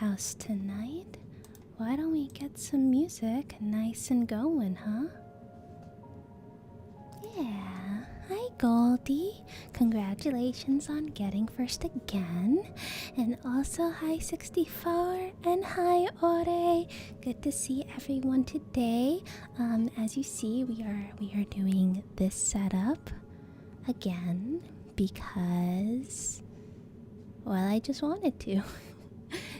house tonight. Why don't we get some music nice and going, huh? Yeah. Hi, Goldie. Congratulations on getting first again. And also, hi, 64. And hi, Ore. Good to see everyone today. As you see, we are doing this setup again because, well, I just wanted to.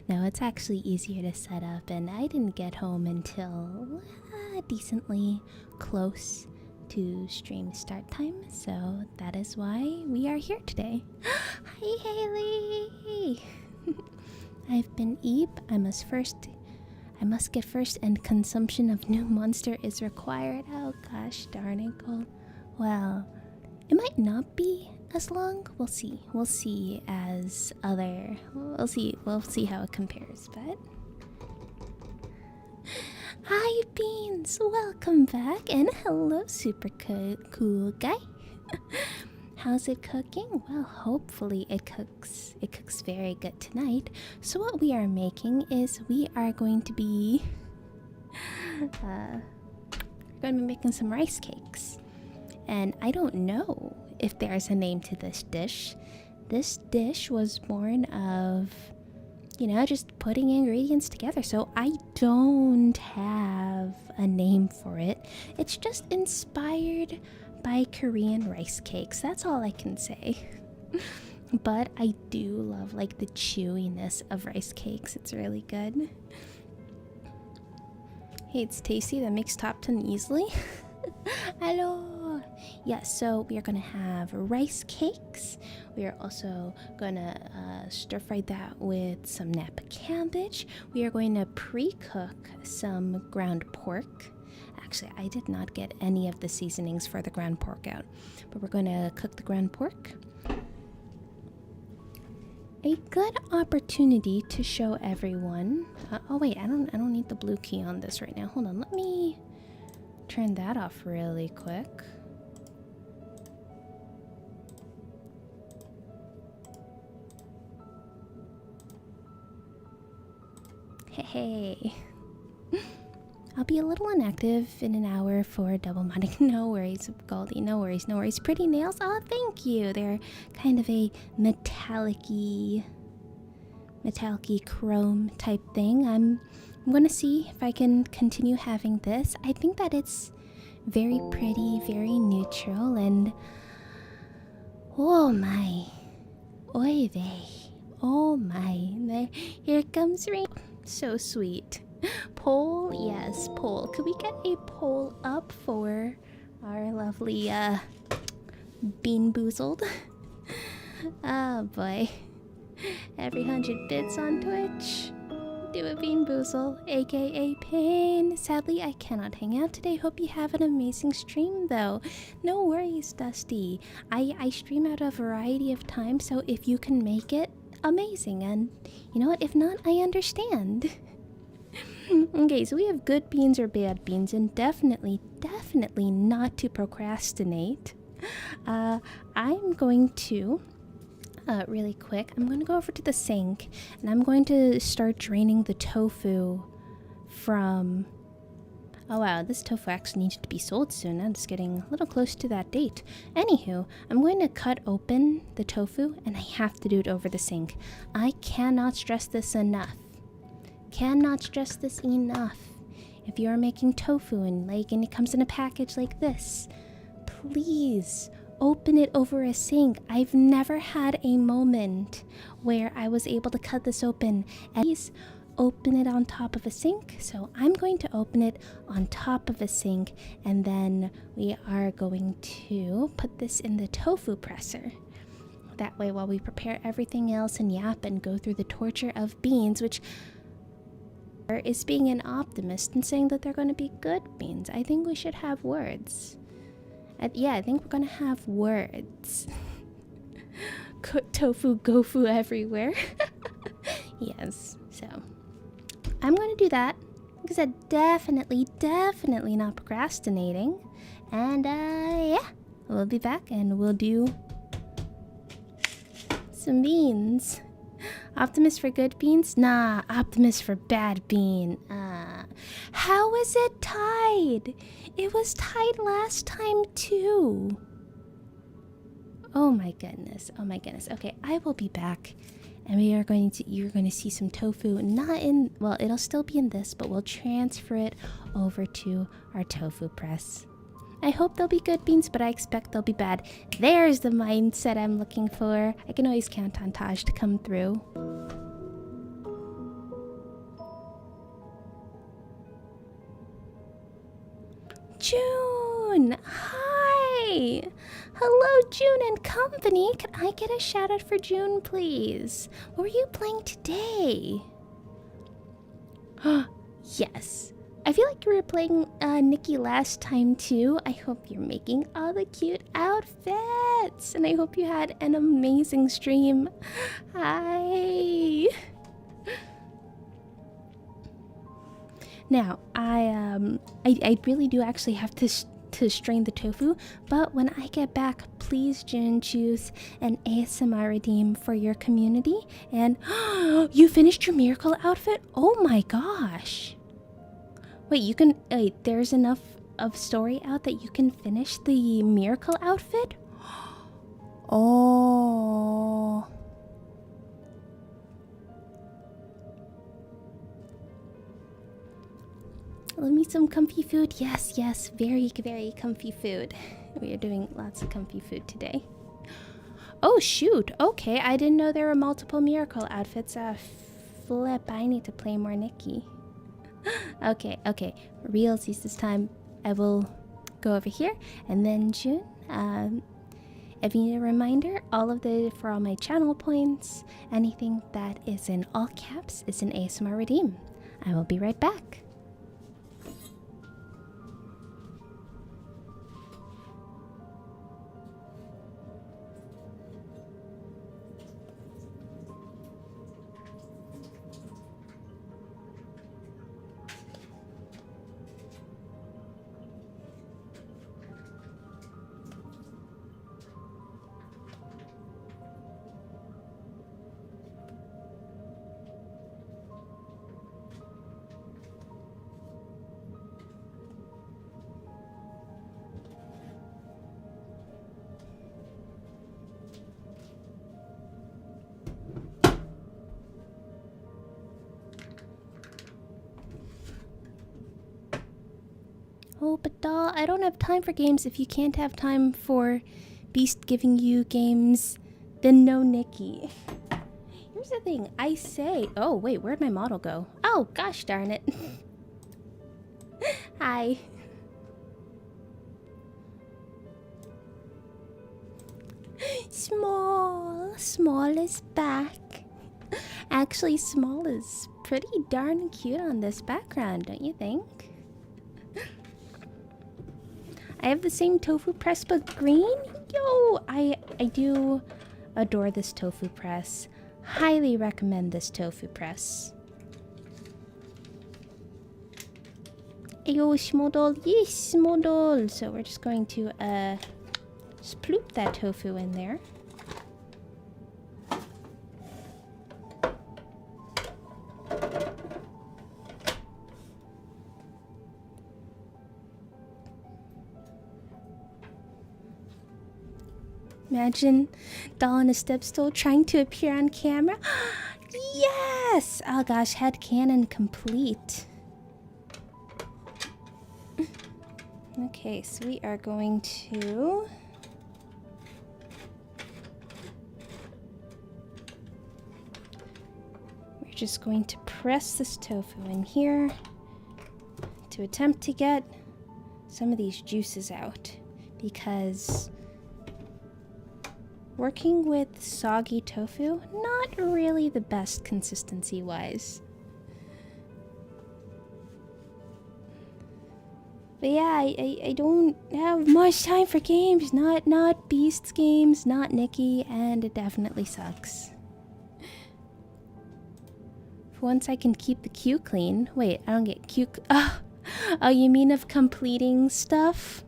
No, it's actually easier to set up, and I didn't get home until decently close to stream start time, so that is why we are here today. Hi, Haley! I've been Eep. I must get first, and consumption of new monster is required. Oh gosh, darn it, Gold. Well, it might not be as long. We'll see. We'll see We'll see how it compares, but hi, Beans! Welcome back, and hello, super cool guy. How's it cooking? Well, hopefully it cooks very good tonight. So what we are making is we are going to be making some rice cakes. And I don't know if there's a name to this dish. This dish was born of, just putting ingredients together. So I don't have a name for it. It's just inspired by Korean rice cakes. That's all I can say. But I do love like the chewiness of rice cakes. It's really good. Hey, it's tasty. That makes top 10 easily. Hello. Yeah, so we are gonna have rice cakes. We are also gonna stir fry that with some Napa cabbage. We are going to pre-cook some ground pork. Actually, I did not get any of the seasonings for the ground pork out, but we're gonna cook the ground pork. A good opportunity to show everyone. Oh wait, I don't need the blue key on this right now. Hold on, let me turn that off really quick. Hey. I'll be a little inactive in an hour for double modding. No worries, Goldie. No worries, no worries. Pretty nails. Oh, thank you. They're kind of a metallic-y chrome type thing. I'm gonna see if I can continue having this. I think that it's very pretty, very neutral, and oh my, oy vey, oh my, here comes rain. So sweet. Poll, yes, poll. Could we get a poll up for our lovely Bean Boozled? Oh boy. Every 100 bits on Twitch, do a Bean Boozle, aka Pain. Sadly, I cannot hang out today. Hope you have an amazing stream though. No worries, Dusty. I stream out a variety of times, so if you can make it, amazing. And you know what? If not, I understand. Okay, so we have good beans or bad beans, and definitely not to procrastinate. I'm going to really quick, I'm going to go over to the sink, and I'm going to start draining the tofu from... Oh wow, this tofu actually needs to be sold soon. I'm just getting a little close to that date. Anywho, I'm going to cut open the tofu, and I have to do it over the sink. I cannot stress this enough. Cannot stress this enough. If you are making tofu and it comes in a package like this, please open it over a sink. I've never had a moment where I was able to cut this open. And please open it on top of a sink. So I'm going to open it on top of a sink, and then we are going to put this in the tofu presser. That way, while we prepare everything else and yap and go through the torture of beans, which is being an optimist and saying that they're going to be good beans. I think we should have words. Yeah, I think we're going to have words. Tofu, gofu everywhere. Yes, so I'm going to do that. Like I said, definitely not procrastinating. And yeah, we'll be back and we'll do some beans. Optimus for good beans? Nah, Optimus for bad bean. How is it tied? It was tied last time too. Oh my goodness. Oh my goodness. Okay, I will be back. And you're going to see some tofu. Not in, well, it'll still be in this, but we'll transfer it over to our tofu press. I hope they'll be good beans, but I expect they'll be bad. There's the mindset I'm looking for. I can always count on Taj to come through. June! Hi! Hello, June and company. Could I get a shout out for June, please? What were you playing today? Yes. I feel like you were playing Nikki last time too. I hope you're making all the cute outfits. And I hope you had an amazing stream. Hi! Now, I really do actually have to strain the tofu, but when I get back, please June choose an ASMR redeem for your community. And you finished your miracle outfit? Oh my gosh! Wait, you can there's enough of story out that you can finish the miracle outfit? Oh. Let me some comfy food. Yes, yes, very, very comfy food. We are doing lots of comfy food today. Oh, shoot. Okay, I didn't know there were multiple miracle outfits. Flip, I need to play more Nikki. Okay, okay. Realsies this time. I will go over here. And then June, if you need a reminder, for all my channel points, anything that is in all caps is an ASMR redeem. I will be right back. Oh, but doll, I don't have time for games. If you can't have time for Beast giving you games, then no Nikki. Here's the thing, I say... Oh, wait, where'd my model go? Oh, gosh darn it. Hi. Small is back. Actually, Small is pretty darn cute on this background, don't you think? I have the same tofu press, but green? Yo, I do adore this tofu press. Highly recommend this tofu press. Ayo, small yes, small. So we're just going to just ploop that tofu in there. Imagine doll on a step stool trying to appear on camera. Yes! Oh gosh, headcanon complete. Okay, so we are going to... We're just going to press this tofu in here to attempt to get some of these juices out, because working with soggy tofu, not really the best consistency-wise. But yeah, I don't have much time for games. Not Beast's games, not Nikki, and it definitely sucks. For once I can keep the queue clean. Wait, I don't get queue... Oh, you mean of completing stuff?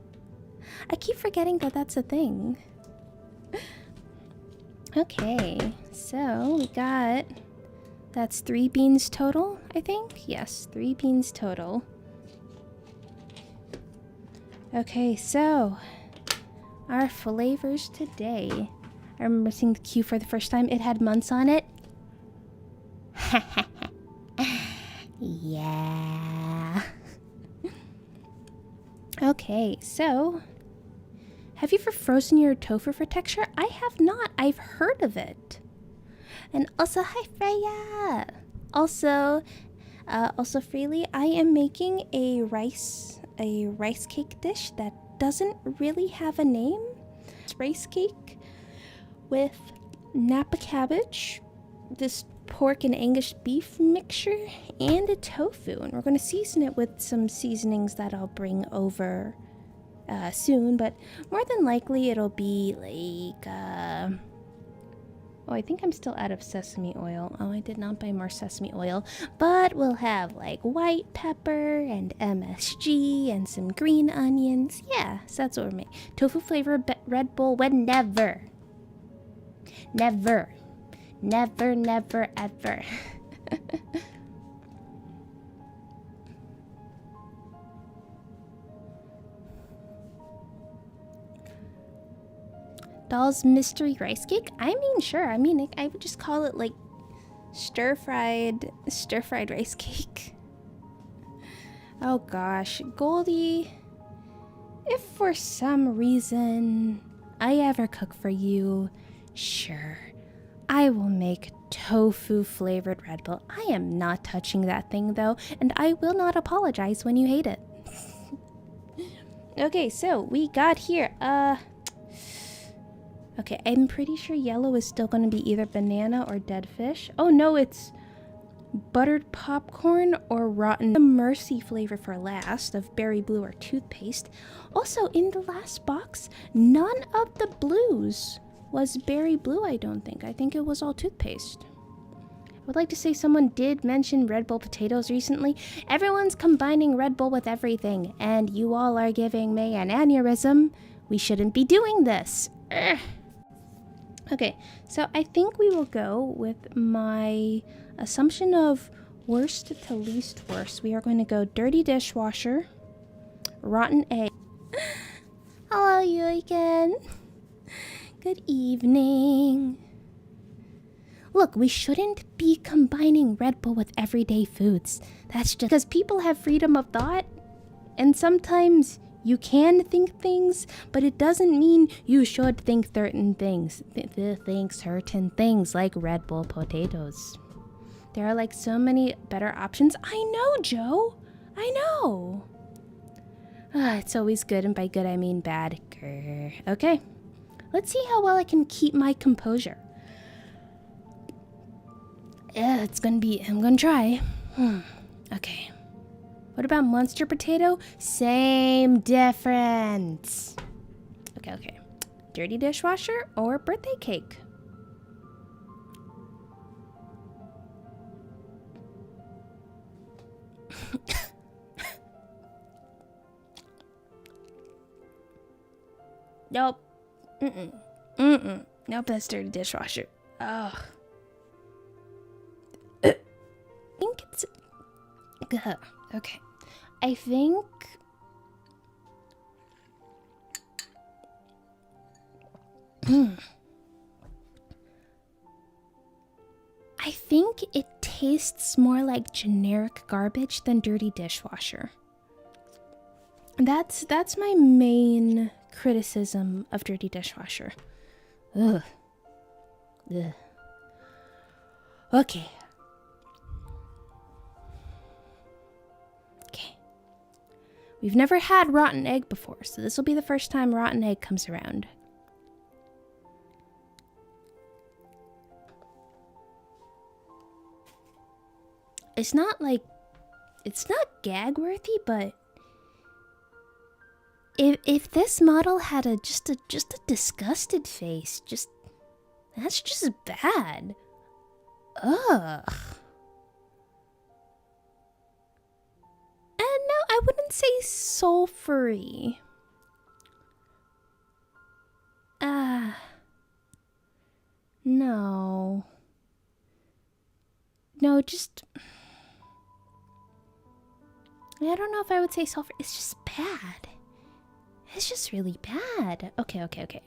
I keep forgetting that that's a thing. Okay, so we got That's 3 beans total, I think. Yes, 3 beans total. Okay, so our flavors today. I remember seeing the queue for the first time. It had months on it. Yeah. Okay, so have you ever frozen your tofu for texture? I have not. I've heard of it. And also, hi Freya. Also Freely, I am making a rice cake dish that doesn't really have a name. It's rice cake with Napa cabbage, this pork and Angus beef mixture, and a tofu. And we're going to season it with some seasonings that I'll bring over soon, but more than likely it'll be like oh, I think I'm still out of sesame oil. Oh, I did not buy more sesame oil. But we'll have like white pepper and MSG and some green onions. Yeah, so that's what we're making. Tofu flavored Red Bull when never. Never. Never, never, ever. Doll's mystery rice cake? I mean, sure. I mean, I would just call it like stir-fried rice cake. Oh gosh, Goldie, if for some reason I ever cook for you, sure, I will make tofu flavored Red Bull. I am not touching that thing though, and I will not apologize when you hate it. Okay, so we got here, okay, I'm pretty sure yellow is still going to be either banana or dead fish. Oh no, it's buttered popcorn or rotten. The mercy flavor for last of berry blue or toothpaste. Also, in the last box, none of the blues was berry blue, I don't think. I think it was all toothpaste. I would like to say someone did mention Red Bull potatoes recently. Everyone's combining Red Bull with everything, and you all are giving me an aneurysm. We shouldn't be doing this. Ugh. Okay, so I think we will go with my assumption of worst to least worst. We are going to go dirty dishwasher, rotten egg. Hello, you again. Good evening. Look, we shouldn't be combining Red Bull with everyday foods. That's just because people have freedom of thought, and sometimes you can think things, but it doesn't mean you should think certain things. Think certain things like Red Bull potatoes. There are like so many better options. I know, Joe. I know. It's always good, and by good I mean bad. Grr. Okay, let's see how well I can keep my composure. Yeah, I'm gonna try. Okay. What about monster potato? Same difference. Okay. Dirty dishwasher or birthday cake? Nope. Nope, that's dirty dishwasher. Ugh. I think it's... Okay. I think... I think it tastes more like generic garbage than dirty dishwasher. That's my main criticism of dirty dishwasher. Ugh. Okay. We've never had rotten egg before, so this will be the first time rotten egg comes around. It's not gag worthy, but if this model had just a disgusted face, that's just bad. Ugh. And no, I wouldn't say sulfury. No. No, just... I don't know if I would say sulfur. It's just bad. It's just really bad. Okay.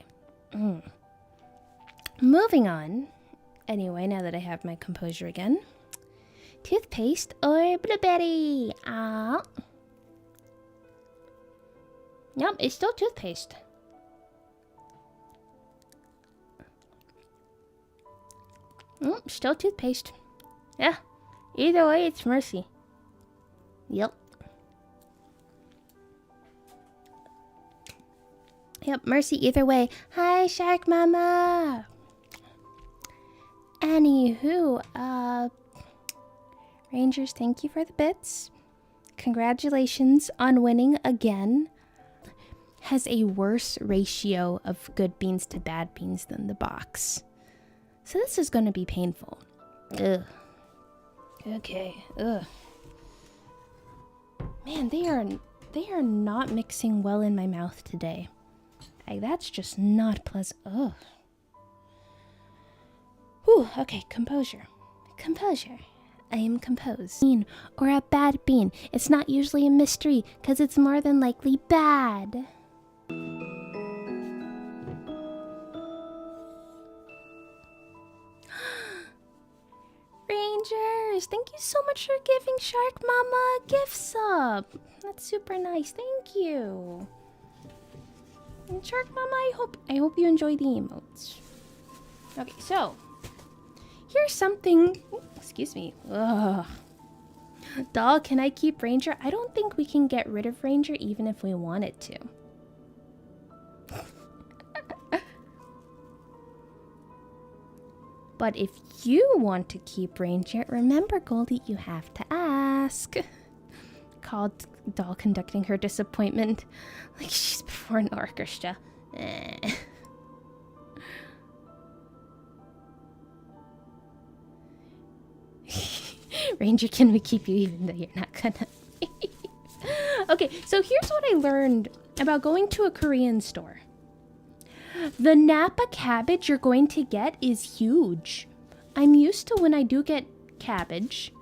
Moving on. Anyway, now that I have my composure again. Toothpaste or blueberry? Nope, it's still toothpaste. Still toothpaste. Yeah. Either way, it's Mercy. Yep. Yep, Mercy either way. Hi, Shark Mama! Anywho, Rangers, thank you for the bits. Congratulations on winning again. Has a worse ratio of good beans to bad beans than the box. So this is going to be painful. Ugh. Okay, ugh. Man, they are not mixing well in my mouth today. Like, that's just not pleasant. Ugh. Whew, okay, composure. Composure. I am composed. Bean or a bad bean. It's not usually a mystery, because it's more than likely bad. Rangers, thank you so much for giving Shark Mama a gift sub. That's super nice. Thank you. And Shark Mama, I hope you enjoy the emotes. Okay, so here's something. Excuse me. Ugh. Doll, can I keep Ranger? I don't think we can get rid of Ranger even if we wanted to. But if you want to keep Ranger, remember, Goldie, you have to ask. Called Doll conducting her disappointment like she's before an orchestra. Ranger, can we keep you even though you're not gonna? Okay, so here's what I learned about going to a Korean store. The Napa cabbage you're going to get is huge. I'm used to when I do get cabbage,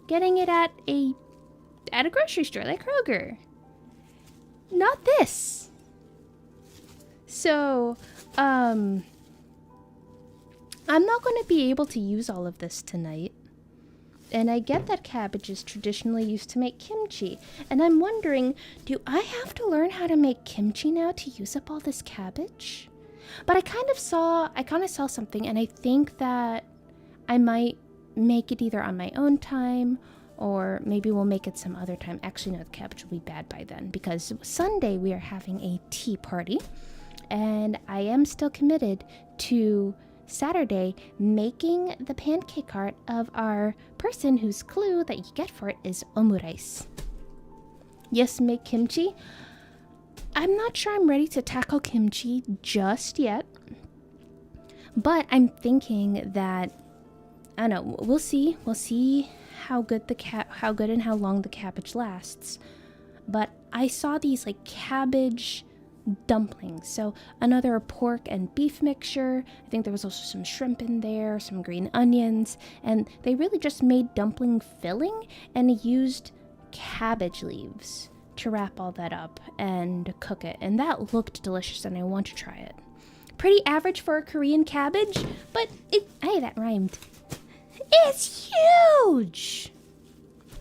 getting it at a grocery store like Kroger. Not this. So, I'm not going to be able to use all of this tonight. And I get that cabbage is traditionally used to make kimchi. And I'm wondering, do I have to learn how to make kimchi now to use up all this cabbage? But I kind of saw something, and I think that I might make it either on my own time, or maybe we'll make it some other time. Actually, no, the cabbage will be bad by then, because Sunday we are having a tea party, and I am still committed to Saturday making the pancake art of our person whose clue that you get for it is omurice. Yes, make kimchi. I'm not sure I'm ready to tackle kimchi just yet, but I'm thinking that, I don't know, we'll see how good and how long the cabbage lasts. But I saw these like cabbage dumplings, so another pork and beef mixture. I think there was also some shrimp in there, some green onions, and they really just made dumpling filling and used cabbage leaves to wrap all that up and cook it, and that looked delicious, and I want to try it. Pretty average for a Korean cabbage, but hey, that rhymed. It's huge!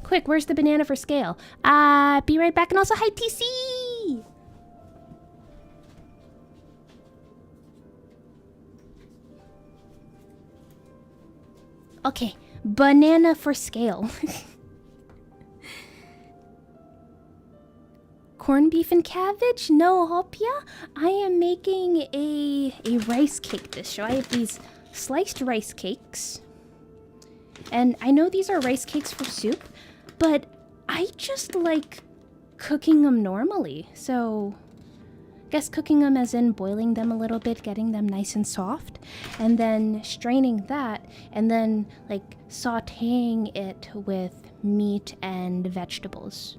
Quick, where's the banana for scale? Be right back, and also hi TC! Okay, banana for scale. Corned beef and cabbage? No, Hopia. I am making a rice cake dish. So I have these sliced rice cakes. And I know these are rice cakes for soup, but I just like cooking them normally. So I guess cooking them as in boiling them a little bit, getting them nice and soft, and then straining that, and then like sauteing it with meat and vegetables.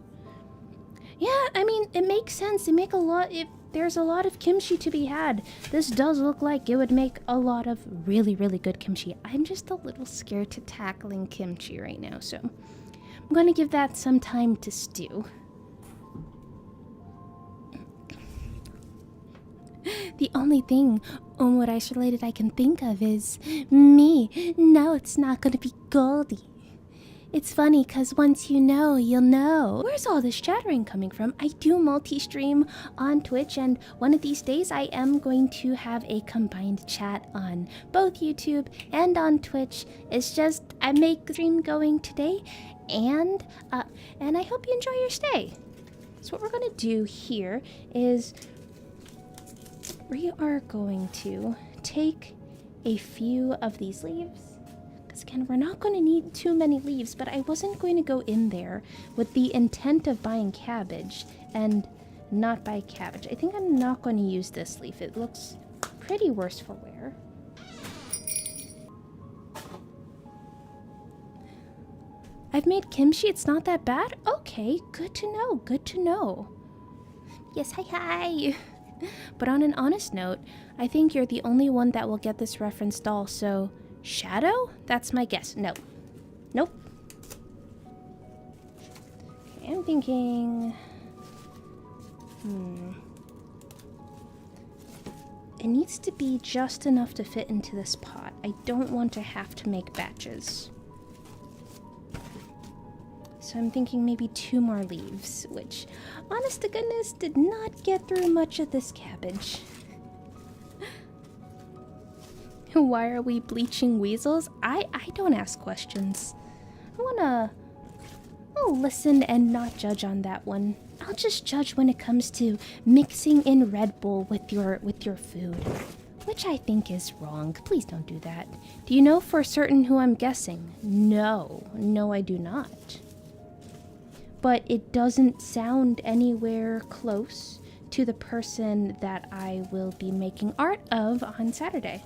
Yeah, I mean, it makes sense. They make a lot. there's a lot of kimchi to be had. This does look like it would make a lot of really, really good kimchi. I'm just a little scared to tackling kimchi right now, so I'm gonna give that some time to stew. The only thing omurice related I can think of is me. No, it's not gonna be Goldie. It's funny because once you know, you'll know. Where's all this chattering coming from? I do multi-stream on Twitch, and one of these days I am going to have a combined chat on both YouTube and on Twitch. It's just I make the stream going today, and I hope you enjoy your stay. So what we're gonna do here is we are going to take a few of these leaves. Again, we're not going to need too many leaves, but I wasn't going to go in there with the intent of buying cabbage and not buy cabbage. I think I'm not going to use this leaf. It looks pretty worse for wear. I've made kimchi. It's not that bad. Okay, good to know. Good to know. Yes, hi. But on an honest note, I think you're the only one that will get this reference doll, so... Shadow? That's my guess. No. Nope. Okay, I'm thinking... It needs to be just enough to fit into this pot. I don't want to have to make batches. So I'm thinking maybe 2 more leaves, which, honest to goodness, did not get through much of this cabbage. Why are we bleaching weasels? I don't ask questions. I'll listen and not judge on that one. I'll just judge when it comes to mixing in Red Bull with your food, which I think is wrong. Please don't do that. Do you know for certain who I'm guessing? No, I do not. But it doesn't sound anywhere close to the person that I will be making art of on Saturday.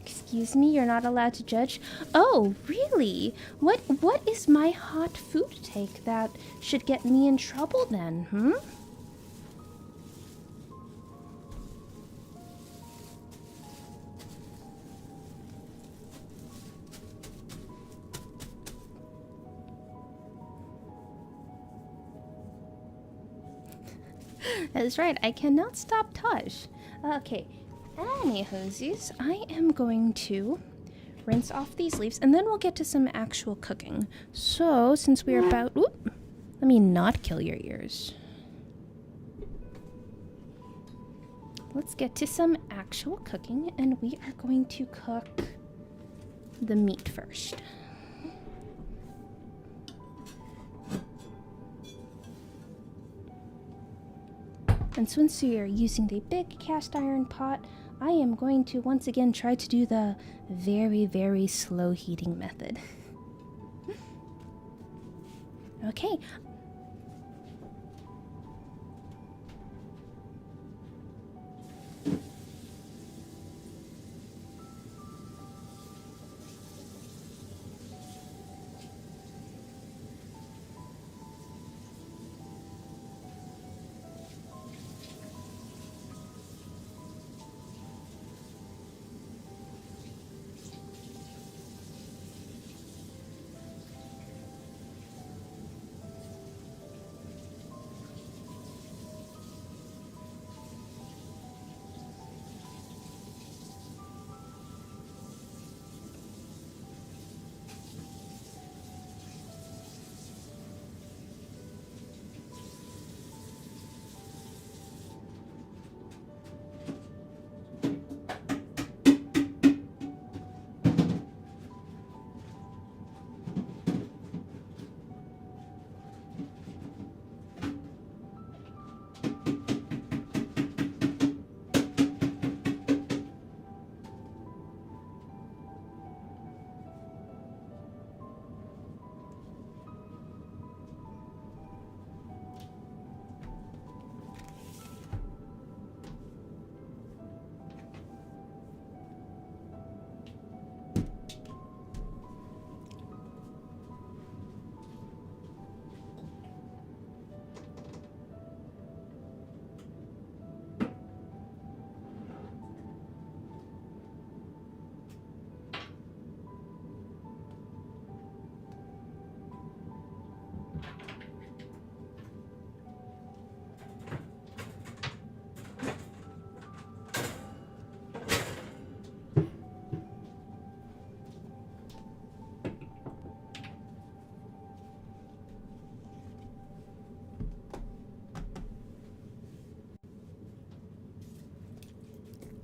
Excuse me, you're not allowed to judge? Oh, really? What is my hot food take that should get me in trouble then, That's right, I cannot stop Taj. Okay. Anywhosies, I am going to rinse off these leaves, and then we'll get to some actual cooking. So, since we're about... Oop, let me not kill your ears. Let's get to some actual cooking, and we are going to cook the meat first. And since we are using the big cast iron pot, I am going to once again try to do the very, very slow heating method. Okay.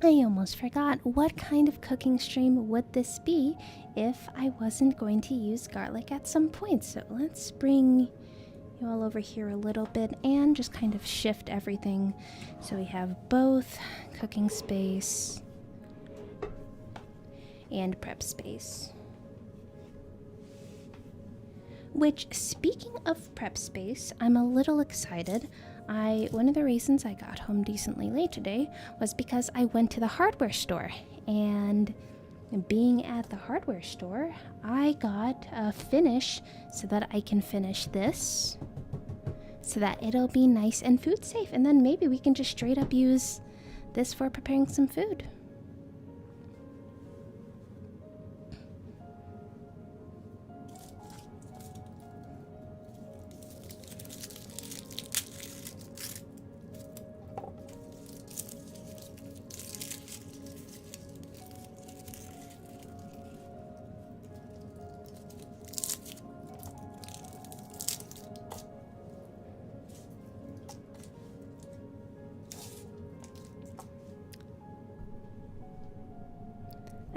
I almost forgot. What kind of cooking stream would this be if I wasn't going to use garlic at some point? So let's bring you all over here a little bit and just kind of shift everything so we have both cooking space and prep space. Which, speaking of prep space, I'm a little excited. One of the reasons I got home decently late today was because I went to the hardware store, and being at the hardware store, I got a finish so that I can finish this, so that it'll be nice and food safe, and then maybe we can just straight up use this for preparing some food.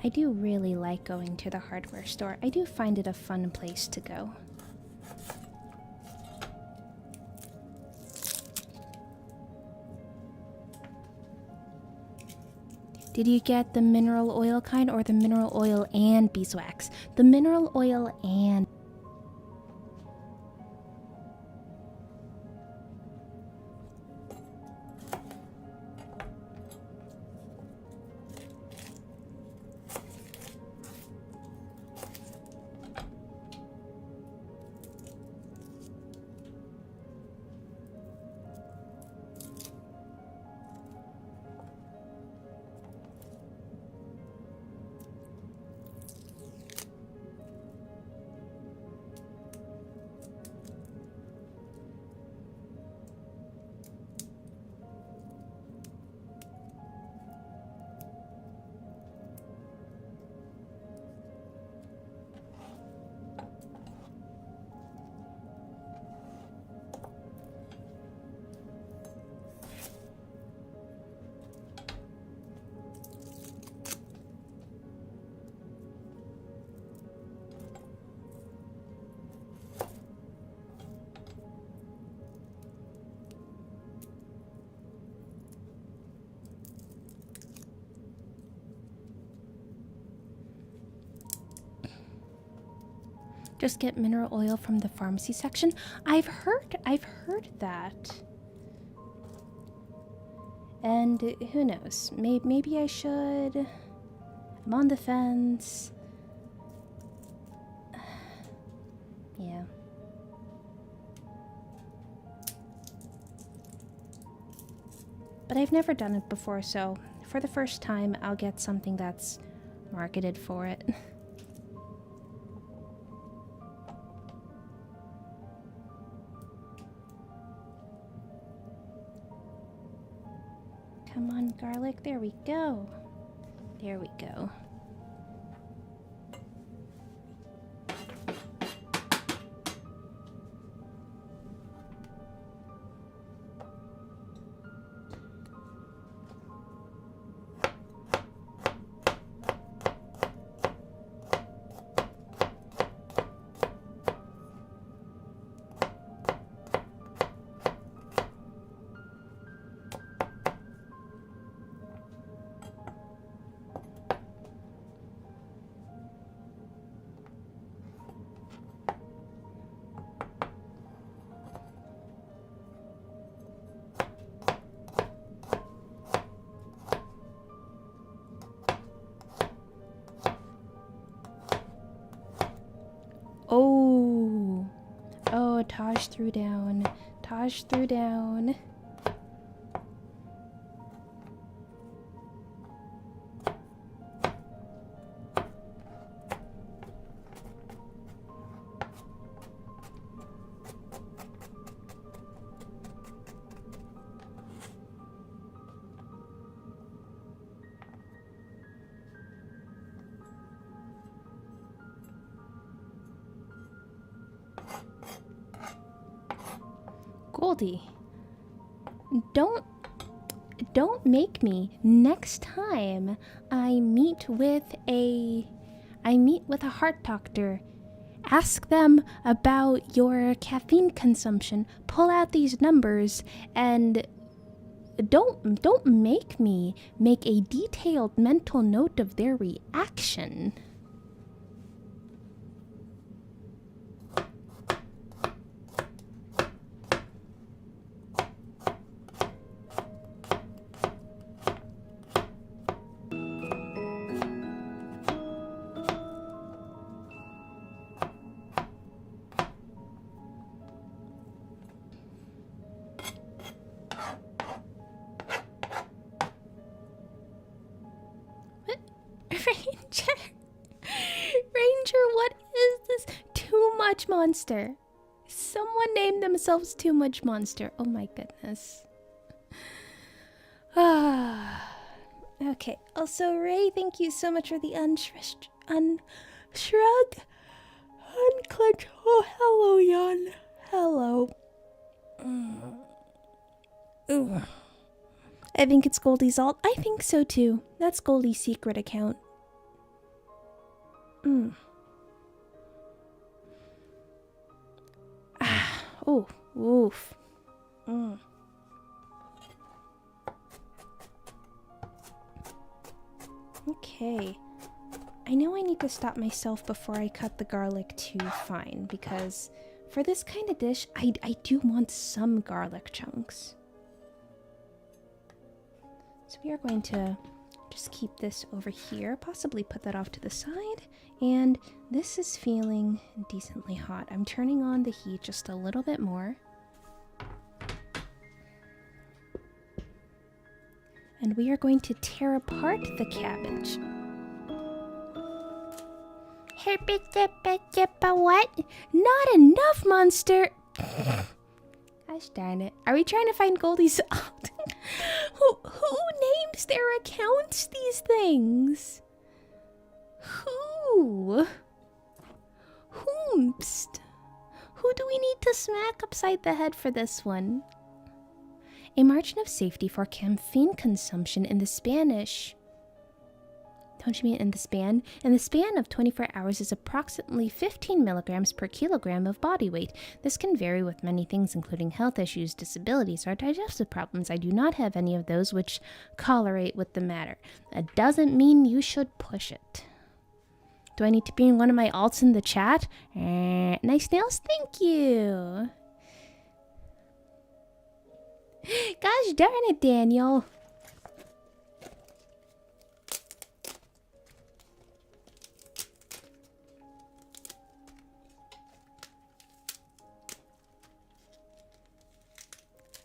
I do really like going to the hardware store. I do find it a fun place to go. Did you get the mineral oil kind or the mineral oil and beeswax? The mineral oil and... Just get mineral oil from the pharmacy section. I've heard that. And who knows? Maybe I should. I'm on the fence. Yeah. But I've never done it before, so for the first time, I'll get something that's marketed for it. Come on, garlic. There we go. There we go. Oh. Oh, Taj threw down. Taj threw down. Goldie, don't don't make me. Next time I meet with a heart doctor, ask them about your caffeine consumption. Pull out these numbers and don't make me make a detailed mental note of their reaction. Ranger, what is this? Too Much Monster. Someone named themselves Too Much Monster. Oh my goodness. Okay. Also, Ray, thank you so much for the unshrug. Unclench. Oh, hello, Jan. Hello. I think it's Goldie's alt. I think so too. That's Goldie's secret account. Oh, oof. Okay. I know I need to stop myself before I cut the garlic too fine, because for this kind of dish, I do want some garlic chunks. So we are going to just keep this over here, possibly put that off to the side. And this is feeling decently hot. I'm turning on the heat just a little bit more. And we are going to tear apart the cabbage. What? Not enough, monster! Gosh darn it. Are we trying to find Goldie's alt? Who names their accounts these things? Who? Whomst? Who do we need to smack upside the head for this one? A margin of safety for caffeine consumption in the Spanish. Don't you mean in the span? In the span of 24 hours is approximately 15 milligrams per kilogram of body weight. This can vary with many things, including health issues, disabilities, or digestive problems. I do not have any of those which correlate with the matter. That doesn't mean you should push it. Do I need to bring one of my alts in the chat? Nice nails, thank you. Gosh darn it, Daniel.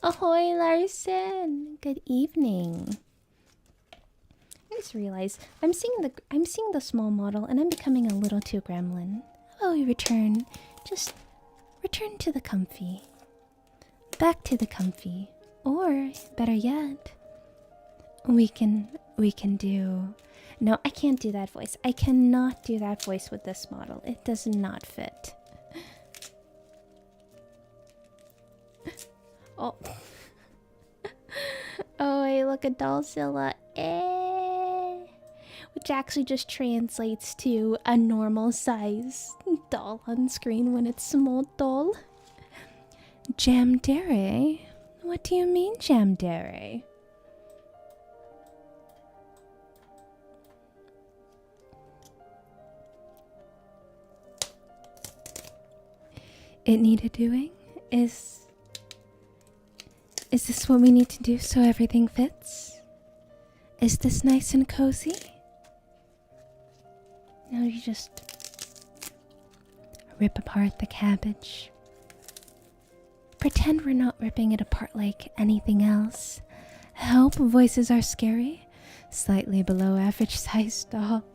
Ahoy, Larson. Good evening. I just realized I'm seeing the small model and I'm becoming a little too gremlin. Oh, we return. Just return to the comfy. Back to the comfy. Or better yet, we can do. No, I can't do that voice. I cannot do that voice with this model. It does not fit. Oh. Oh, hey, look at Dollzilla. Which actually just translates to a normal size doll on screen when it's small doll. Jamdere? What do you mean, Jamdere? It needed doing? Is this what we need to do so everything fits? Is this nice and cozy? Now you just rip apart the cabbage. Pretend we're not ripping it apart like anything else. Help, voices are scary. Slightly below average size doll.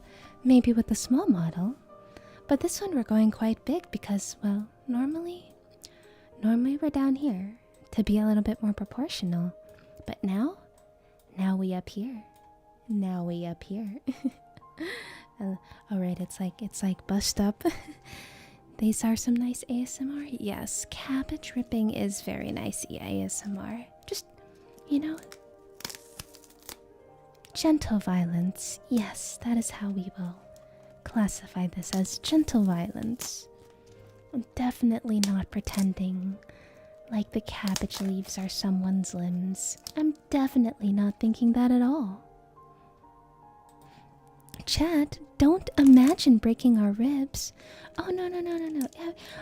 Maybe with the small model. But this one we're going quite big because, well, normally we're down here to be a little bit more proportional. But now we up here. Now we up here. Alright, it's like bust up. These are some nice ASMR. Yes, cabbage ripping is very nice ASMR. Just, you know, gentle violence. Yes, that is how we will classify this, as gentle violence. I'm definitely not pretending like the cabbage leaves are someone's limbs. I'm definitely not thinking that at all. Chat, don't imagine breaking our ribs. Oh, no, no, no, no, no.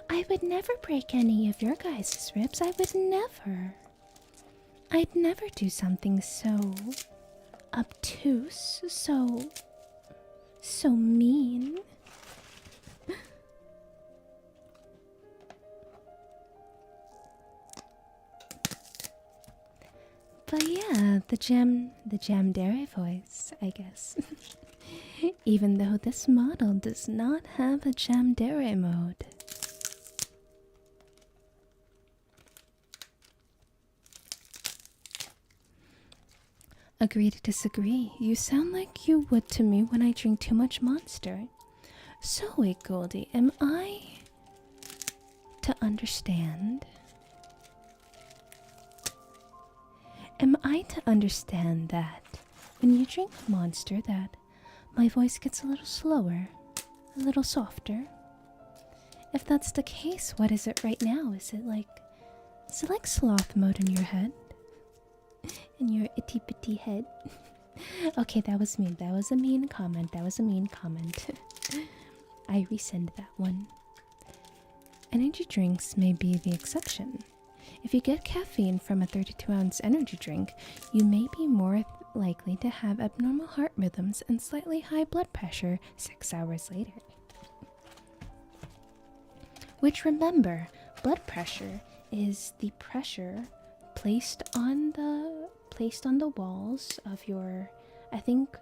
I would never break any of your guys' ribs. I would never. I'd never do something so obtuse, so mean. But yeah, the Jamdare voice, I guess. Even though this model does not have a Jamdare mode. Agree to disagree. You sound like you would to me when I drink too much Monster. So wait, Goldie, am I to understand? Am I to understand that when you drink Monster that my voice gets a little slower, a little softer? If that's the case, what is it right now? Is it like sloth mode in your head? In your itty bitty head? Okay, that was mean. That was a mean comment. That was a mean comment. I rescind that one. Energy drinks may be the exception. If you get caffeine from a 32-ounce energy drink, you may be more likely to have abnormal heart rhythms and slightly high blood pressure 6 hours later. Which, remember, blood pressure is the pressure placed on the walls of your, I think,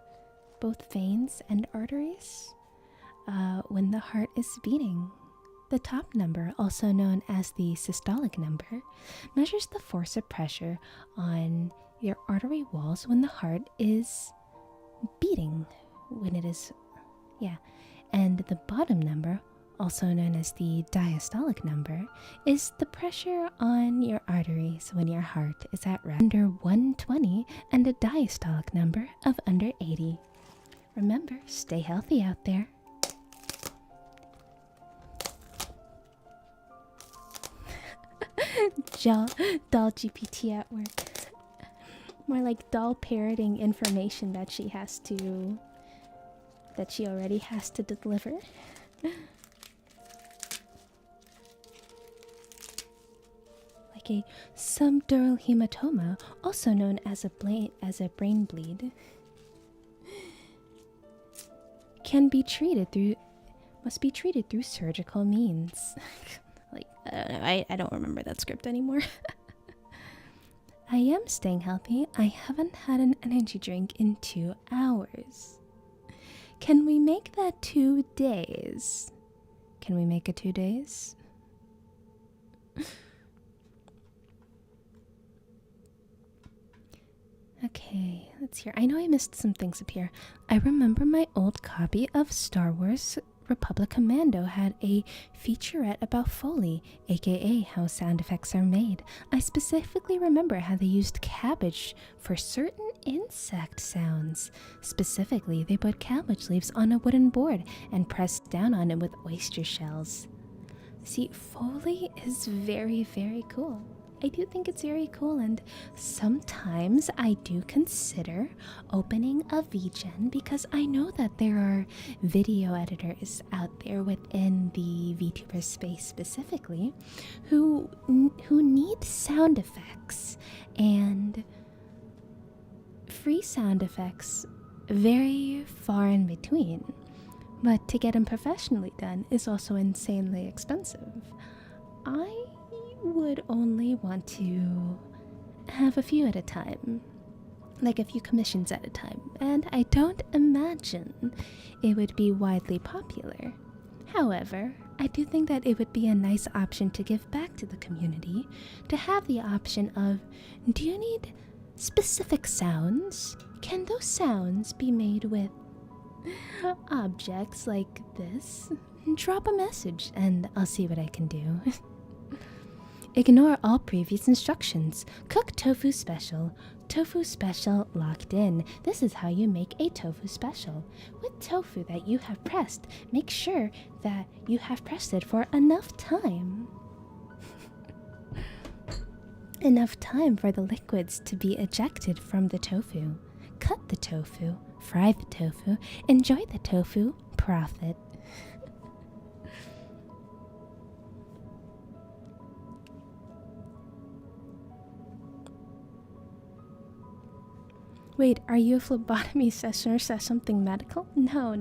both veins and arteries when the heart is beating. The top number, also known as the systolic number, measures the force of pressure on your artery walls when the heart is beating, and the bottom number, also known as the diastolic number, is the pressure on your arteries when your heart is at under 120 and a diastolic number of under 80. Remember, stay healthy out there. Doll GPT at work. More like doll parroting information that she already has to deliver. Like a subdural hematoma, also known as a brain bleed, must be treated through surgical means. Like, I don't remember that script anymore. I am staying healthy. I haven't had an energy drink in 2 hours. Can we make that 2 days? Can we make it 2 days? Okay, let's hear. I know I missed some things up here. I remember my old copy of Star Wars Republic Commando had a featurette about Foley, aka how sound effects are made. I specifically remember how they used cabbage for certain insect sounds. Specifically, they put cabbage leaves on a wooden board and pressed down on it with oyster shells. See, Foley is very, very cool. I do think it's very cool, and sometimes I do consider opening a VGen because I know that there are video editors out there within the VTuber space specifically who need sound effects, and free sound effects very far in between. But to get them professionally done is also insanely expensive. I would only want to have a few at a time, like a few commissions at a time, and I don't imagine it would be widely popular. However, I do think that it would be a nice option to give back to the community, to have the option of, do you need specific sounds? Can those sounds be made with objects like this? Drop a message and I'll see what I can do. Ignore all previous instructions. Cook tofu special. Tofu special locked in. This is how you make a tofu special. With tofu that you have pressed, make sure that you have pressed it for enough time. Enough time for the liquids to be ejected from the tofu. Cut the tofu, fry the tofu, enjoy the tofu, profit. Wait, are you a phlebotomy session or something medical? No.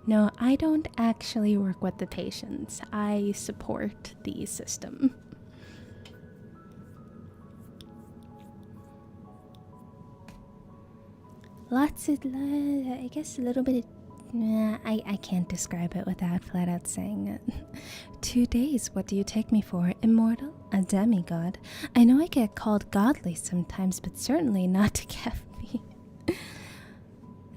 No, I don't actually work with the patients. I support the system. Lots of, I guess a little bit of, I can't describe it without flat out saying it. 2 days, what do you take me for? Immortal? A demigod? I know I get called godly sometimes, but certainly not to me.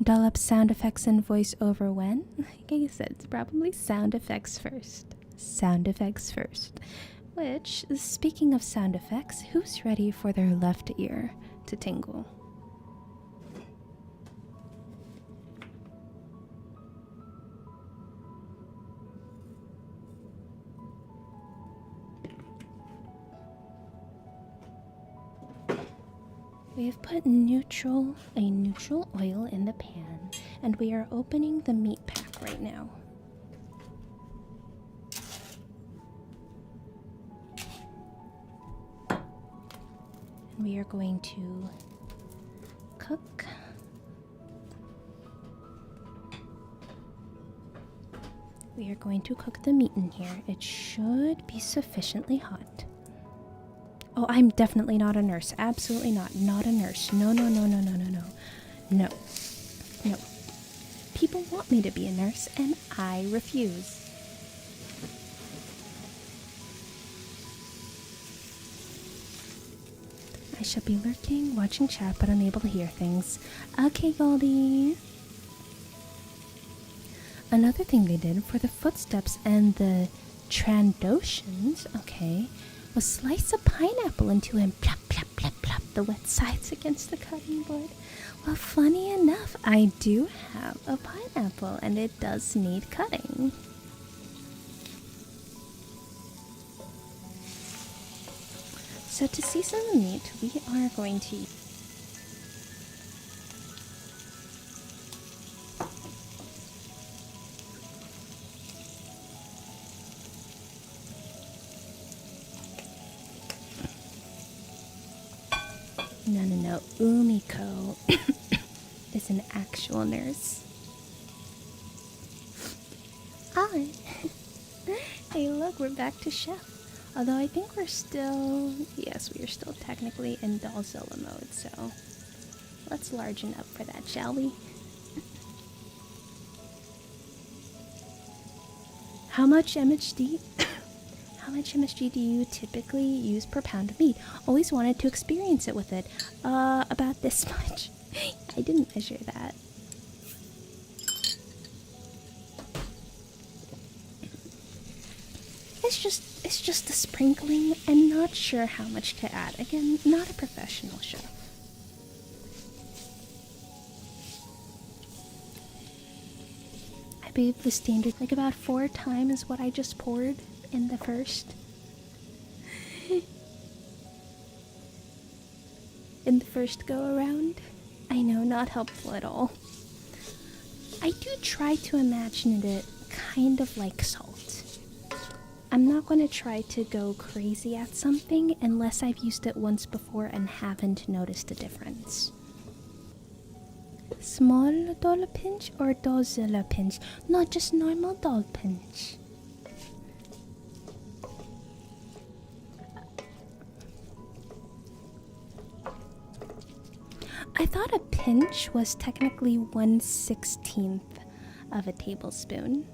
Doll up sound effects and voiceover when? Like I said, it's probably sound effects first. Sound effects first. Which, speaking of sound effects, who's ready for their left ear to tingle? We have put a neutral oil in the pan, and we are opening the meat pack right now. And we are going to cook. We are going to cook the meat in here. It should be sufficiently hot. Oh, I'm definitely not a nurse. Absolutely not. Not a nurse. No. No. People want me to be a nurse, and I refuse. I shall be lurking, watching chat, but unable to hear things. Okay, Goldie. Another thing they did for the footsteps and the Trandoshans, okay, was slice a pineapple into him, plop, plop, plop, plop, the wet sides against the cutting board. Well, funny enough, I do have a pineapple, and it does need cutting. So to season the meat, we are going to No. Umiko is an actual nurse. Hi. Hey, look, we're back to chef. Although I think we're still... Yes, we are still technically in Dollzilla mode, so... Let's largen up for that, shall we? How much MHD... How much MSG do you typically use per pound of meat? Always wanted to experience it with it. About this much. I didn't measure that. It's just a sprinkling, and not sure how much to add. Again, not a professional chef. I believe the standard, like about 4 times what I just poured in the first. In the first go around. I know, not helpful at all. I do try to imagine it kind of like salt. I'm not going to try to go crazy at something unless I've used it once before and haven't noticed a difference. Small doll pinch or Dollzilla pinch? Not just normal doll pinch. I thought a pinch was technically 1/16 of a tablespoon.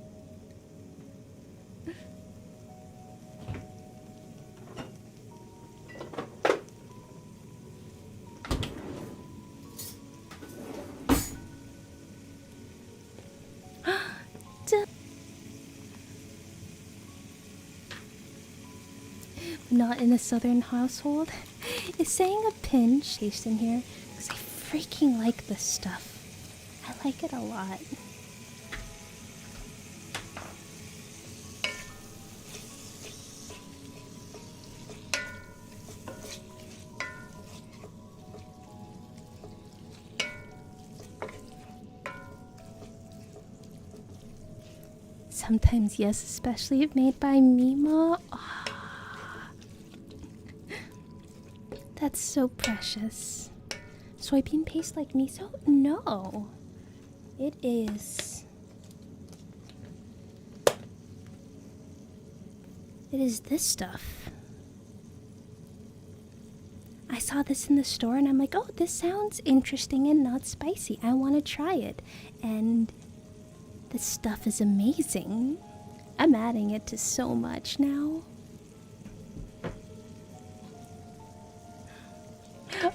not in a southern household. Is saying a pinch taste in here? Because I freaking like this stuff. I like it a lot. Sometimes, yes, especially if made by Mima. Oh, that's so precious. Soybean paste like miso? No. It is. It is this stuff. I saw this in the store and I'm like, oh, this sounds interesting and not spicy. I want to try it. And this stuff is amazing. I'm adding it to so much now.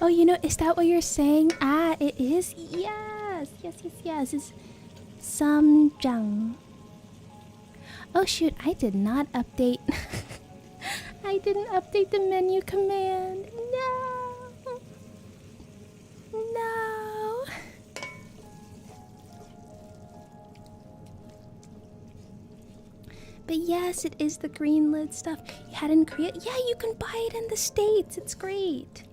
Oh, you know, is that what you're saying? Ah, it is? Yes, yes, yes, yes. It's samjang. Oh shoot, I did not update. I didn't update the menu command. No. No. But yes, it is the green lid stuff. You had in Korea? Yeah, you can buy it in the States. It's great.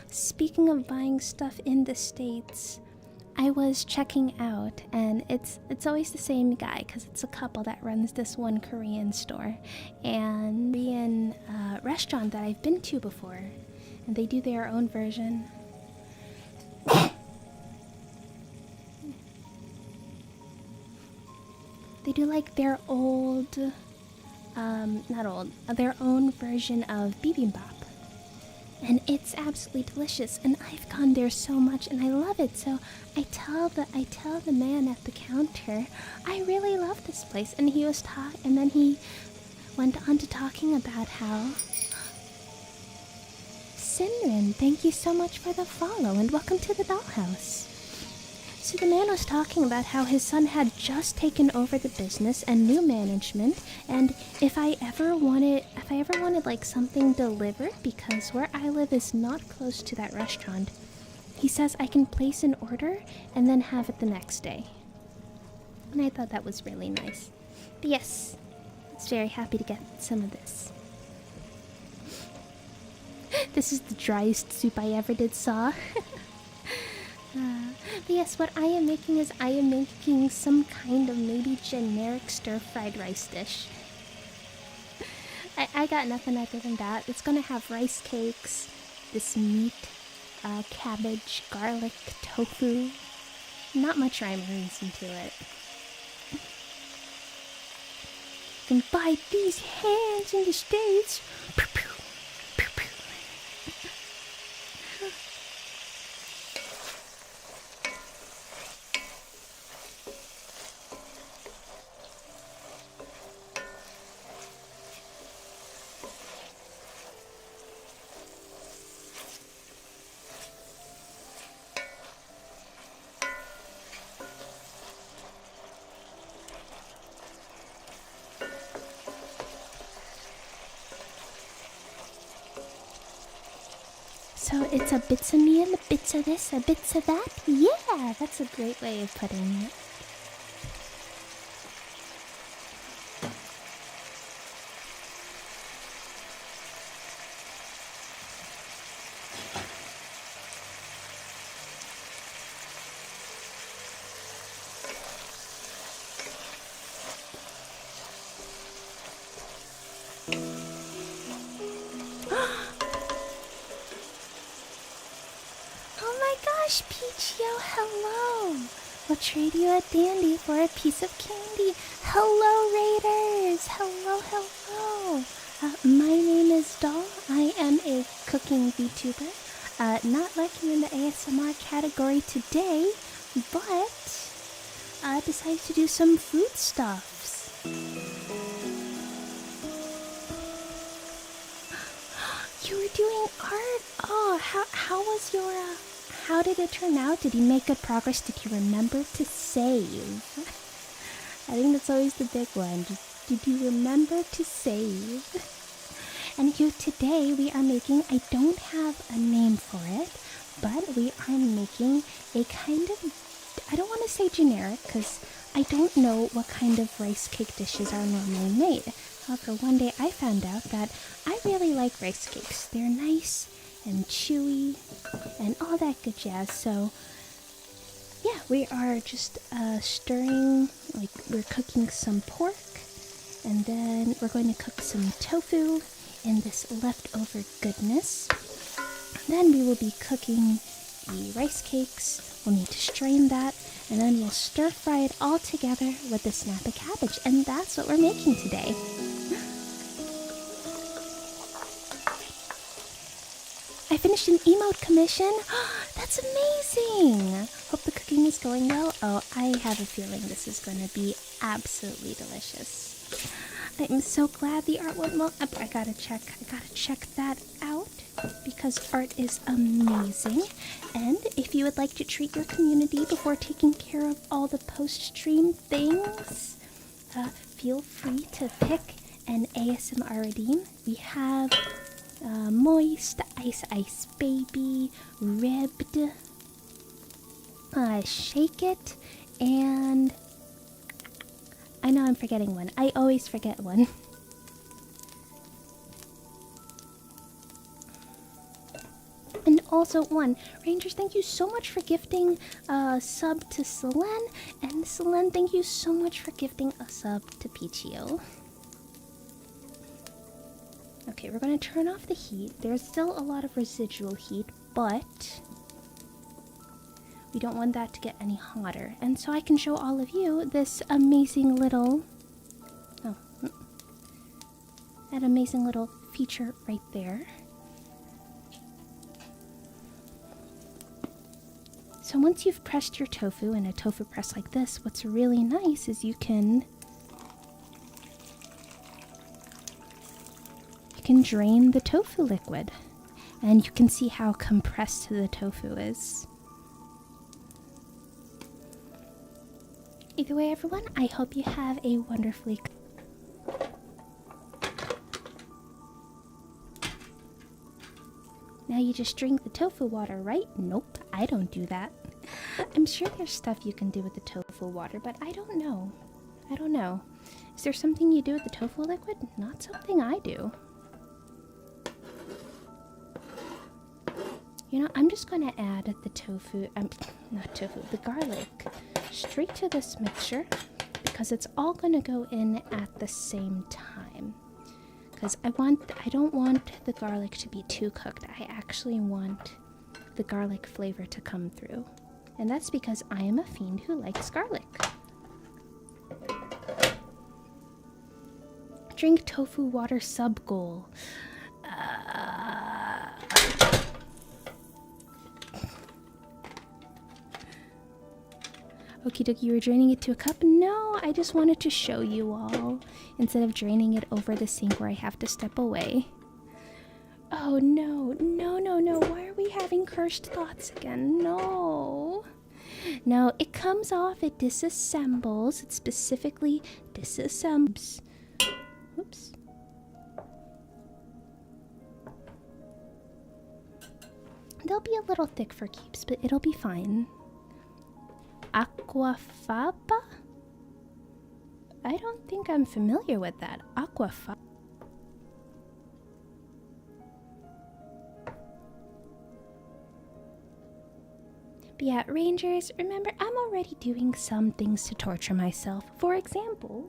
Speaking of buying stuff in the States, I was checking out, and it's always the same guy because it's a couple that runs this one Korean store and Korean restaurant that I've been to before, and they do their own version. They do like their old, not old, their own version of bibimbap. And it's absolutely delicious, and I've gone there so much and I love it. So I tell the man at the counter, I really love this place. And he was and then he went on to talking about how Sinrin, thank you so much for the follow and welcome to the dollhouse. So the man was talking about how his son had just taken over the business and new management, and if I ever wanted like something delivered, because where I live is not close to that restaurant, he says I can place an order and then have it the next day. And I thought that was really nice. But yes, I was very happy to get some of this. This is the driest soup I ever did saw. But yes, what I am making is I am making some kind of maybe generic stir-fried rice dish. I got nothing other than that. It's gonna have rice cakes, this meat, cabbage, garlic, tofu. Not much rhyme or reason to it. You can buy these hands in the States. So it's a bits of me and a bits of this, a bits of that? Yeah, that's a great way of putting it. Peachio, hello! We'll trade you a dandy for a piece of candy. Hello, Raiders! Hello, hello! My name is Doll. I am a cooking VTuber. Not lurking in the ASMR category today, but decided to do some food stuffs. You were doing art? Oh, how was your... How did it turn out? Did you make good progress? Did you remember to save? I think that's always the big one. Did you remember to save? And here today we are making, I don't have a name for it, but we are making a kind of, I don't want to say generic because I don't know what kind of rice cake dishes are normally made. However, one day I found out that I really like rice cakes. They're nice and chewy and all that good jazz. So yeah, we are just stirring, like we're cooking some pork, and then we're going to cook some tofu in this leftover goodness. Then we will be cooking the rice cakes. We'll need to strain that, and then we'll stir fry it all together with the snap of cabbage, and that's what we're making today. I finished an emote commission. That's amazing. Hope the cooking is going well. Oh, I have a feeling this is going to be absolutely delicious. I'm so glad the art went well. I gotta check that out because art is amazing. And if you would like to treat your community before taking care of all the post-stream things, feel free to pick an ASMR redeem. We have Moist, Ice Baby, Ribbed, Shake It, and I know I'm forgetting one. I always forget one. And also one. Rangers, thank you so much for gifting a sub to Selene. And Selene, thank you so much for gifting a sub to Pichio. Okay, we're going to turn off the heat. There's still a lot of residual heat, but we don't want that to get any hotter. And so I can show all of you this amazing little... Oh. That amazing little feature right there. So once you've pressed your tofu in a tofu press like this, what's really nice is you can drain the tofu liquid, and you can see how compressed the tofu is. Either way, everyone, I hope you have a wonderfully... Now you just drink the tofu water, right? Nope, I don't do that. I'm sure there's stuff you can do with the tofu water, but I don't know. I don't know. Is there something you do with the tofu liquid? Not something I do. You know, I'm just going to add the tofu, not tofu, the garlic straight to this mixture because it's all going to go in at the same time. Because I don't want the garlic to be too cooked. I actually want the garlic flavor to come through. And that's because I am a fiend who likes garlic. Drink tofu water sub goal. Okie dokie, you were draining it to a cup? No, I just wanted to show you all instead of draining it over the sink where I have to step away. Oh no, no, no, no, why are we having cursed thoughts again? No. No, it comes off, it disassembles, it specifically disassembles. Oops. They'll be a little thick for keeps, but it'll be fine. Aquafaba? I don't think I'm familiar with that. Aquafaba. But yeah, Rangers, remember, I'm already doing some things to torture myself. For example,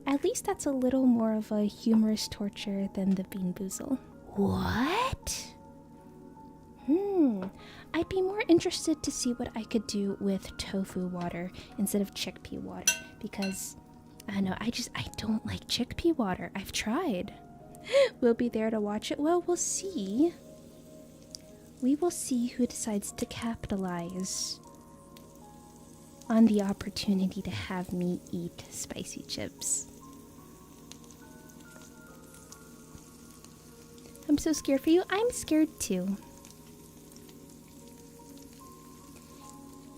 at least that's a little more of a humorous torture than the Bean Boozle. What? I'd be more interested to see what I could do with tofu water instead of chickpea water, because I don't know, I don't like chickpea water. I've tried. We'll be there to watch it. Well, we'll see. We will see who decides to capitalize on the opportunity to have me eat spicy chips. I'm so scared for you. I'm scared too.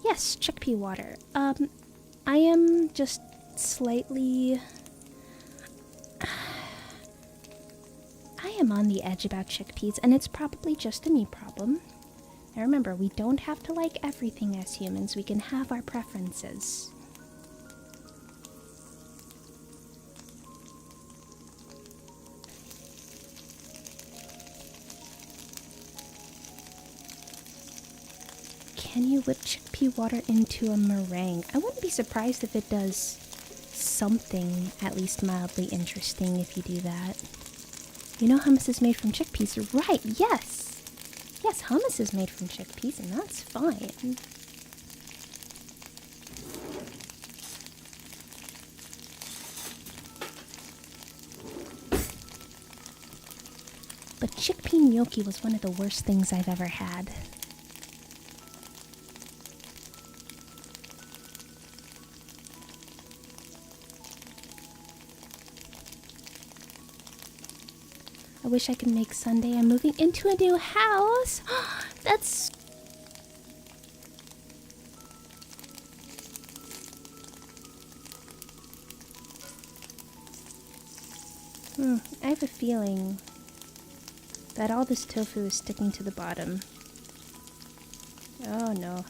Yeah, yes, chickpea water. I am just slightly... I am on the edge about chickpeas, and it's probably just a me problem. Now remember, we don't have to like everything as humans. We can have our preferences. Can you whip chickpea water into a meringue? I wouldn't be surprised if it does something at least mildly interesting if you do that. You know hummus is made from chickpeas, right? Yes! Yes, hummus is made from chickpeas, and that's fine. But chickpea gnocchi was one of the worst things I've ever had. I wish I could make Sunday. I'm moving into a new house. That's... I have a feeling that all this tofu is sticking to the bottom. Oh no.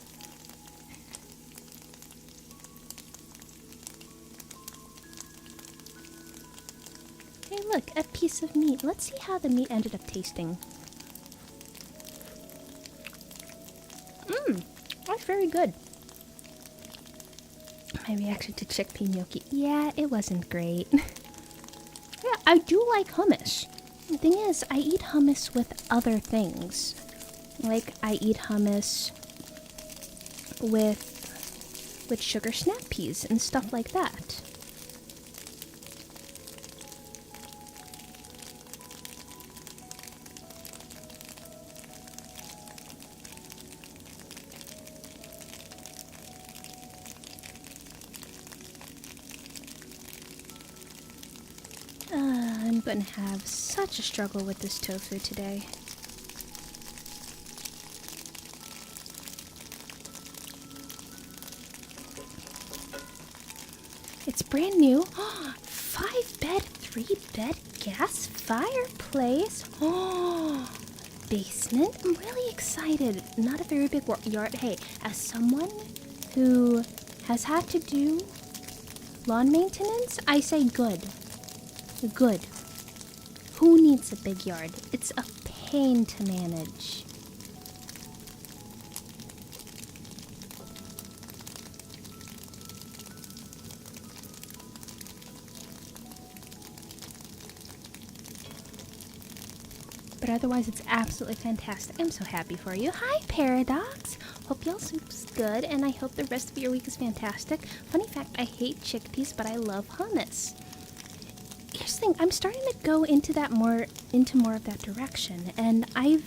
Hey look, a piece of meat. Let's see how the meat ended up tasting. That's very good. My reaction to chickpea gnocchi. Yeah, it wasn't great. Yeah, I do like hummus. The thing is, I eat hummus with other things. Like, I eat hummus with sugar snap peas and stuff like that. I'm gonna have such a struggle with this tofu today. It's brand new. 5-bed, 3-bed gas fireplace. Basement. I'm really excited. Not a very big yard. Hey, as someone who has had to do lawn maintenance, I say good. Good. Who needs a big yard? It's a pain to manage. But otherwise, it's absolutely fantastic. I'm so happy for you. Hi, Paradox. Hope y'all soup's good, and I hope the rest of your week is fantastic. Funny fact, I hate chickpeas, but I love hummus. Here's the thing, I'm starting to go into more of that direction, and I've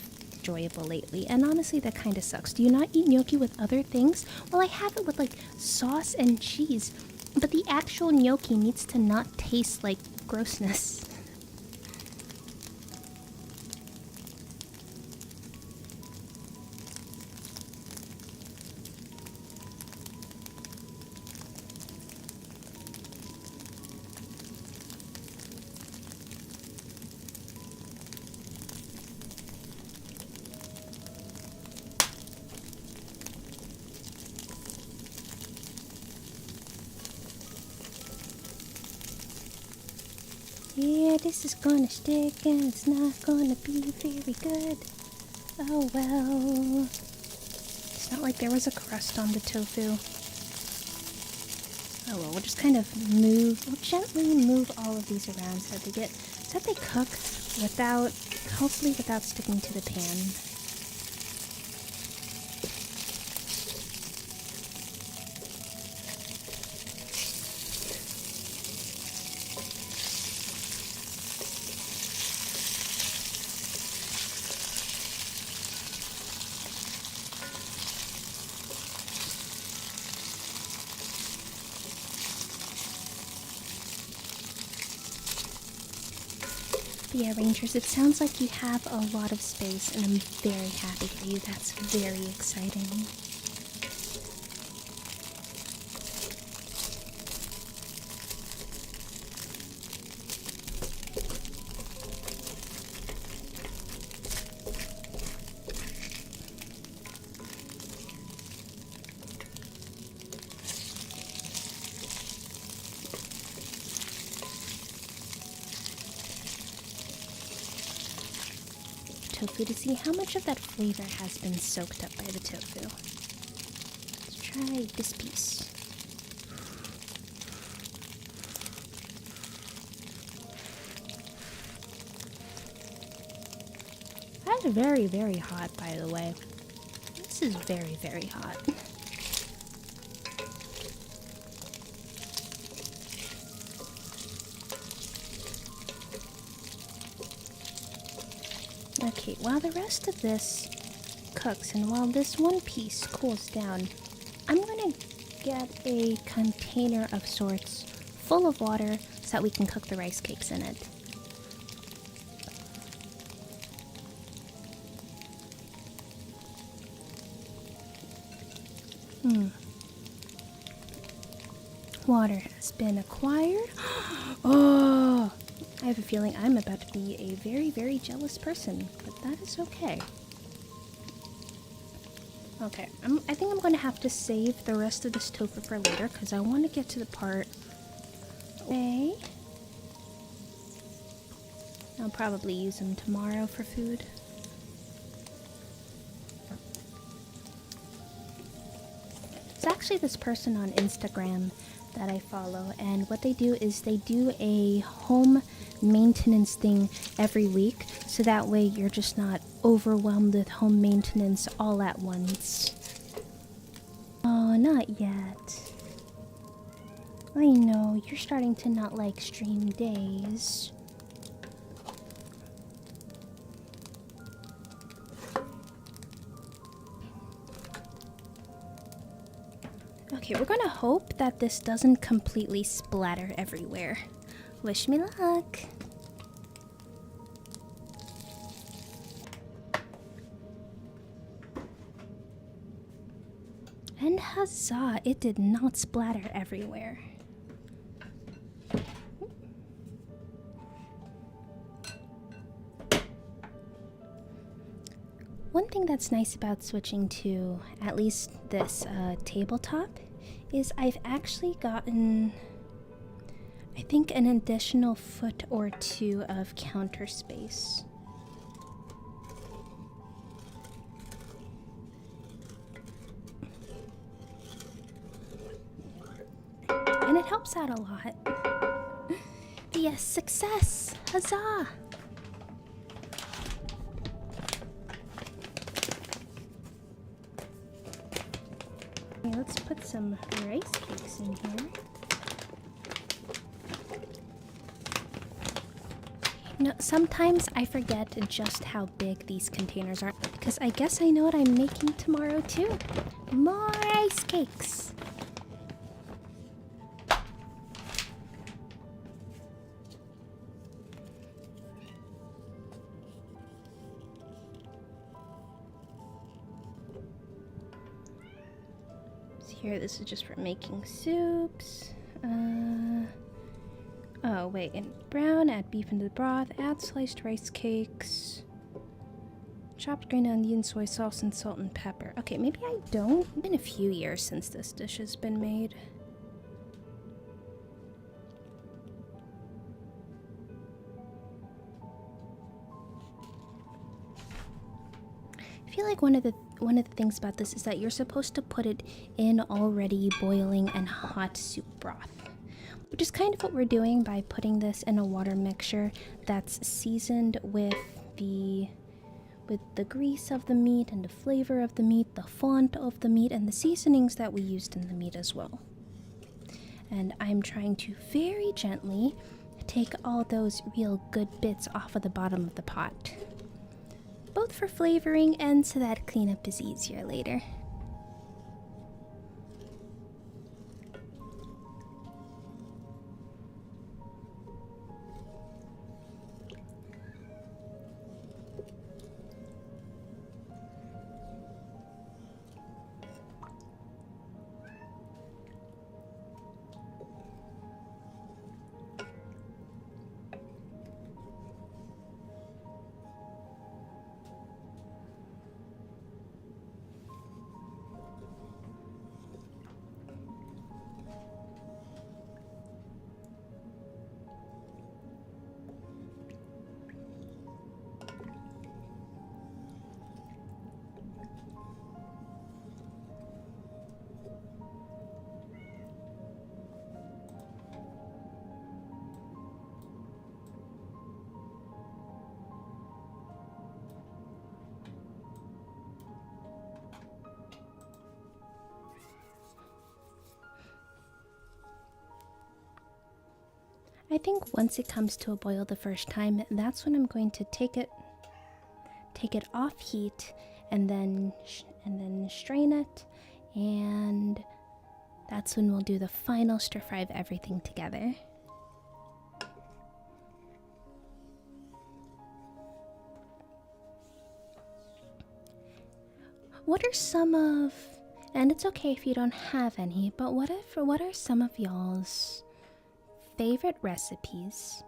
enjoyable lately, and honestly that kind of sucks. Do you not eat gnocchi with other things? Well, I have it with like sauce and cheese, but the actual gnocchi needs to not taste like grossness. Yeah, this is gonna stick and it's not gonna be very good. Oh well. It's not like there was a crust on the tofu. Oh well, we'll just kind of gently move all of these around so that they cook hopefully without sticking to the pan. But yeah, Rangers, it sounds like you have a lot of space, and I'm very happy for you. That's very exciting. tofu to see how much of that flavor has been soaked up by the tofu. Let's try this piece. That's very, very hot, by the way. This is very, very hot. Okay, while the rest of this cooks and while this one piece cools down, I'm gonna get a container of sorts full of water so that we can cook the rice cakes in it. Water has been acquired. Oh! I have a feeling I'm about to be a very, very jealous person, but that is okay. Okay, I think I'm going to have to save the rest of this tofu for later because I want to get to the part. Okay. I'll probably use them tomorrow for food. It's actually this person on Instagram that I follow, and what they do is they do a home maintenance thing every week, so that way you're just not overwhelmed with home maintenance all at once. Oh, not yet. I know, you're starting to not like stream days. Okay, we're gonna hope that this doesn't completely splatter everywhere. Wish me luck. And huzzah, it did not splatter everywhere. One thing that's nice about switching to at least this tabletop is I've actually gotten, I think, an additional foot or two of counter space. And it helps out a lot. Yes, success! Huzzah! Okay, let's put some rice cakes in here. You know, sometimes I forget just how big these containers are, because I guess I know what I'm making tomorrow too. More rice cakes! Here, this is just for making soups. Oh, wait. In brown, add beef into the broth, add sliced rice cakes, chopped green onion, soy sauce, and salt and pepper. Okay, maybe I don't. It's been a few years since this dish has been made. I feel like one of the things about this is that you're supposed to put it in already boiling and hot soup broth, which is kind of what we're doing by putting this in a water mixture that's seasoned with the grease of the meat and the flavor of the meat, the font of the meat, and the seasonings that we used in the meat as well. And I'm trying to very gently take all those real good bits off of the bottom of the pot, both for flavoring and so that cleanup is easier later. I think once it comes to a boil the first time, that's when I'm going to take it off heat and then strain it, and that's when we'll do the final stir fry of everything together. What are some of, and it's okay if you don't have any, but what are some of y'all's favorite recipes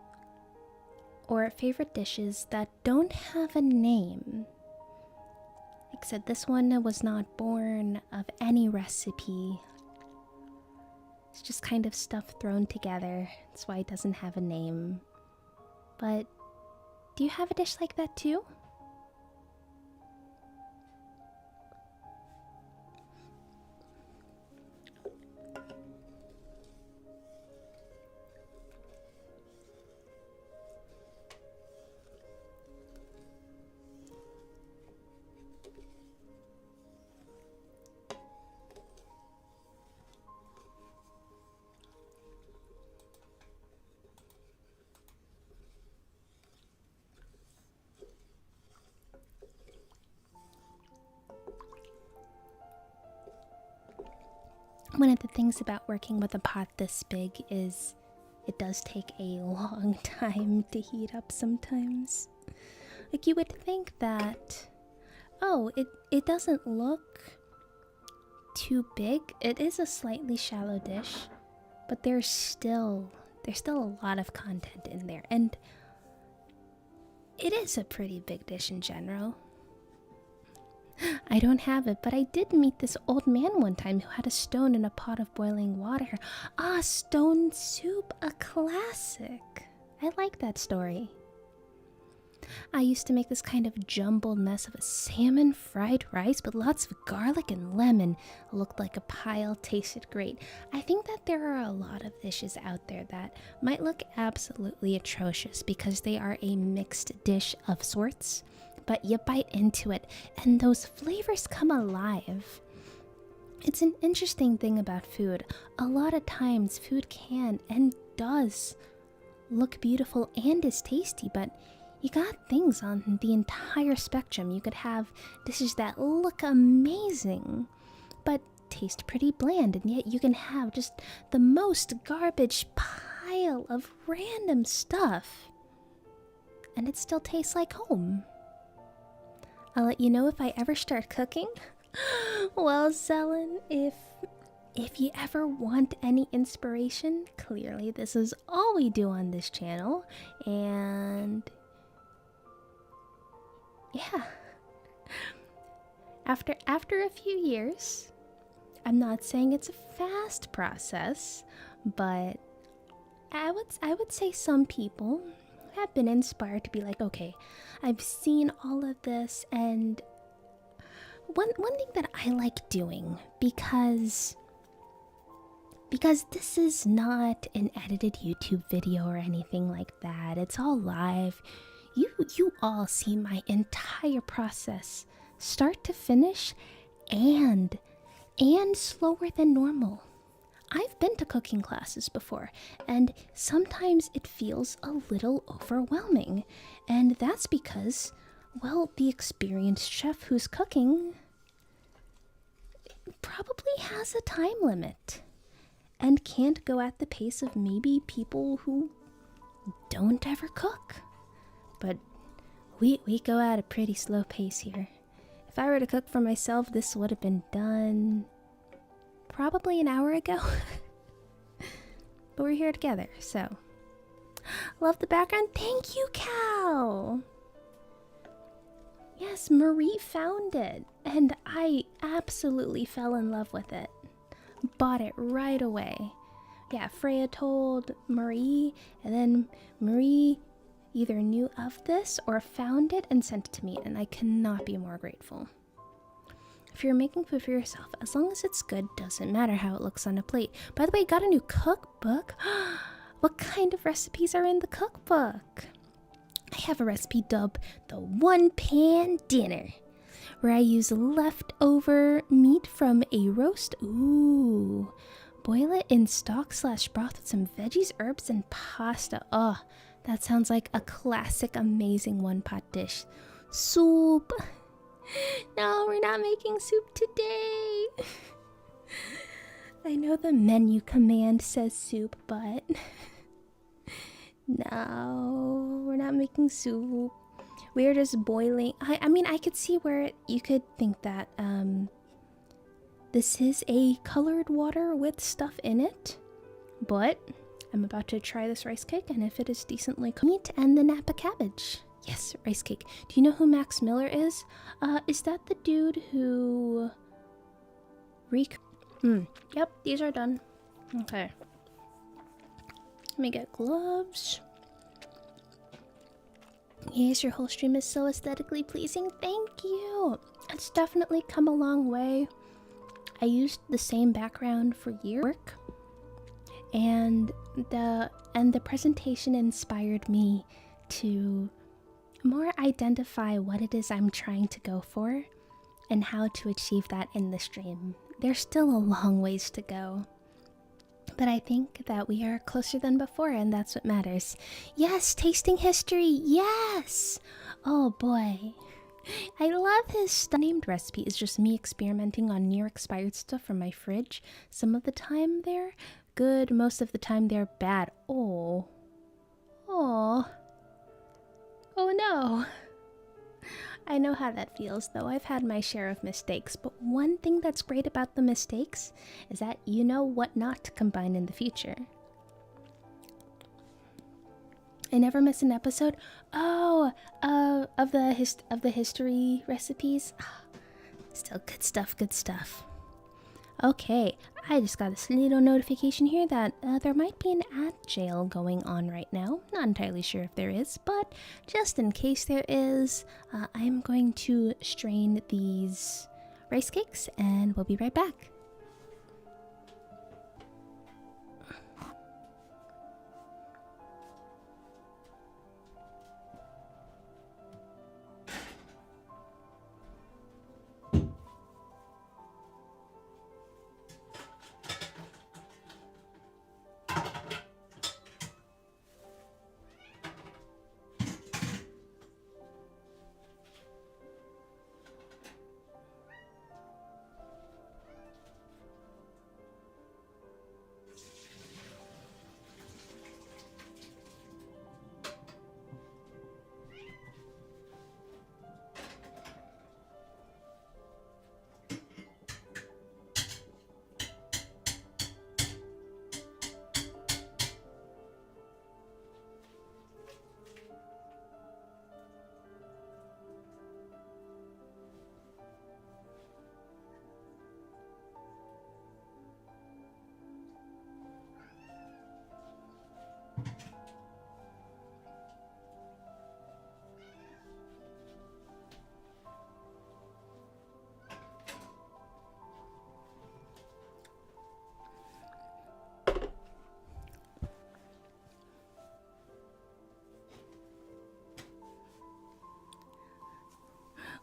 or favorite dishes that don't have a name? Like I said, this one was not born of any recipe. It's just kind of stuff thrown together. That's why it doesn't have a name. But do you have a dish like that too? One of the things about working with a pot this big is it does take a long time to heat up sometimes. Like, you would think that, oh, it doesn't look too big. It is a slightly shallow dish, but there's still a lot of content in there, and it is a pretty big dish in general. I don't have it, but I did meet this old man one time who had a stone in a pot of boiling water. Ah, stone soup, a classic. I like that story. I used to make this kind of jumbled mess of a salmon fried rice with lots of garlic and lemon. It looked like a pile, tasted great. I think that there are a lot of dishes out there that might look absolutely atrocious because they are a mixed dish of sorts, but you bite into it and those flavors come alive. It's an interesting thing about food. A lot of times food can and does look beautiful and is tasty, but you got things on the entire spectrum. You could have dishes that look amazing, but taste pretty bland, and yet you can have just the most garbage pile of random stuff, and it still tastes like home. I'll let you know if I ever start cooking. Well, Zelen, if you ever want any inspiration, clearly this is all we do on this channel, and yeah. After a few years, I'm not saying it's a fast process, but I would say some people have been inspired to be like, okay, I've seen all of this, and one thing that I like doing, because this is not an edited YouTube video or anything like that, it's all live. You all see my entire process, start to finish, and slower than normal. I've been to cooking classes before, and sometimes it feels a little overwhelming. And that's because, well, the experienced chef who's cooking probably has a time limit and can't go at the pace of maybe people who don't ever cook. But we go at a pretty slow pace here. If I were to cook for myself, this would have been done probably an hour ago. But we're here together, so. Love the background. Thank you, Cal! Yes, Marie found it, and I absolutely fell in love with it. Bought it right away. Yeah, Freya told Marie, and then Marie either knew of this or found it and sent it to me, and I cannot be more grateful. If you're making food for yourself, as long as it's good, doesn't matter how it looks on a plate. By the way, got a new cookbook. What kind of recipes are in the cookbook? I have a recipe dubbed the One Pan Dinner, where I use leftover meat from a roast. Ooh, Boil it in stock slash broth with some veggies, herbs, and pasta. Oh, that sounds like a classic, amazing one-pot dish. Soup. No, we're not making soup today. I know the menu command says soup, but no, we're not making soup. We're just boiling. I mean, I could see where you could think that this is a colored water with stuff in it, but I'm about to try this rice cake, and if it is decently cooked, meat and the Napa cabbage. Yes, rice cake. Do you know who Max Miller is? Is that the dude who... Yep, these are done. Okay. Let me get gloves. Yes, your whole stream is so aesthetically pleasing. Thank you. It's definitely come a long way. I used the same background for years, and the presentation inspired me to more identify what it is I'm trying to go for and how to achieve that in the stream. There's still a long ways to go, but I think that we are closer than before, and that's what matters. Yes, tasting history, yes! Oh boy. I love his named recipe is just me experimenting on near expired stuff from my fridge. Some of the time they're good, most of the time they're bad. Oh. Oh. Oh no. I know how that feels, though. I've had my share of mistakes, but one thing that's great about the mistakes is that you know what not to combine in the future. I never miss an episode. Oh, of the history recipes. Still good stuff, good stuff. Okay, I just got this little notification here that there might be an ad jail going on right now. Not entirely sure if there is, but just in case there is, I'm going to strain these rice cakes and we'll be right back.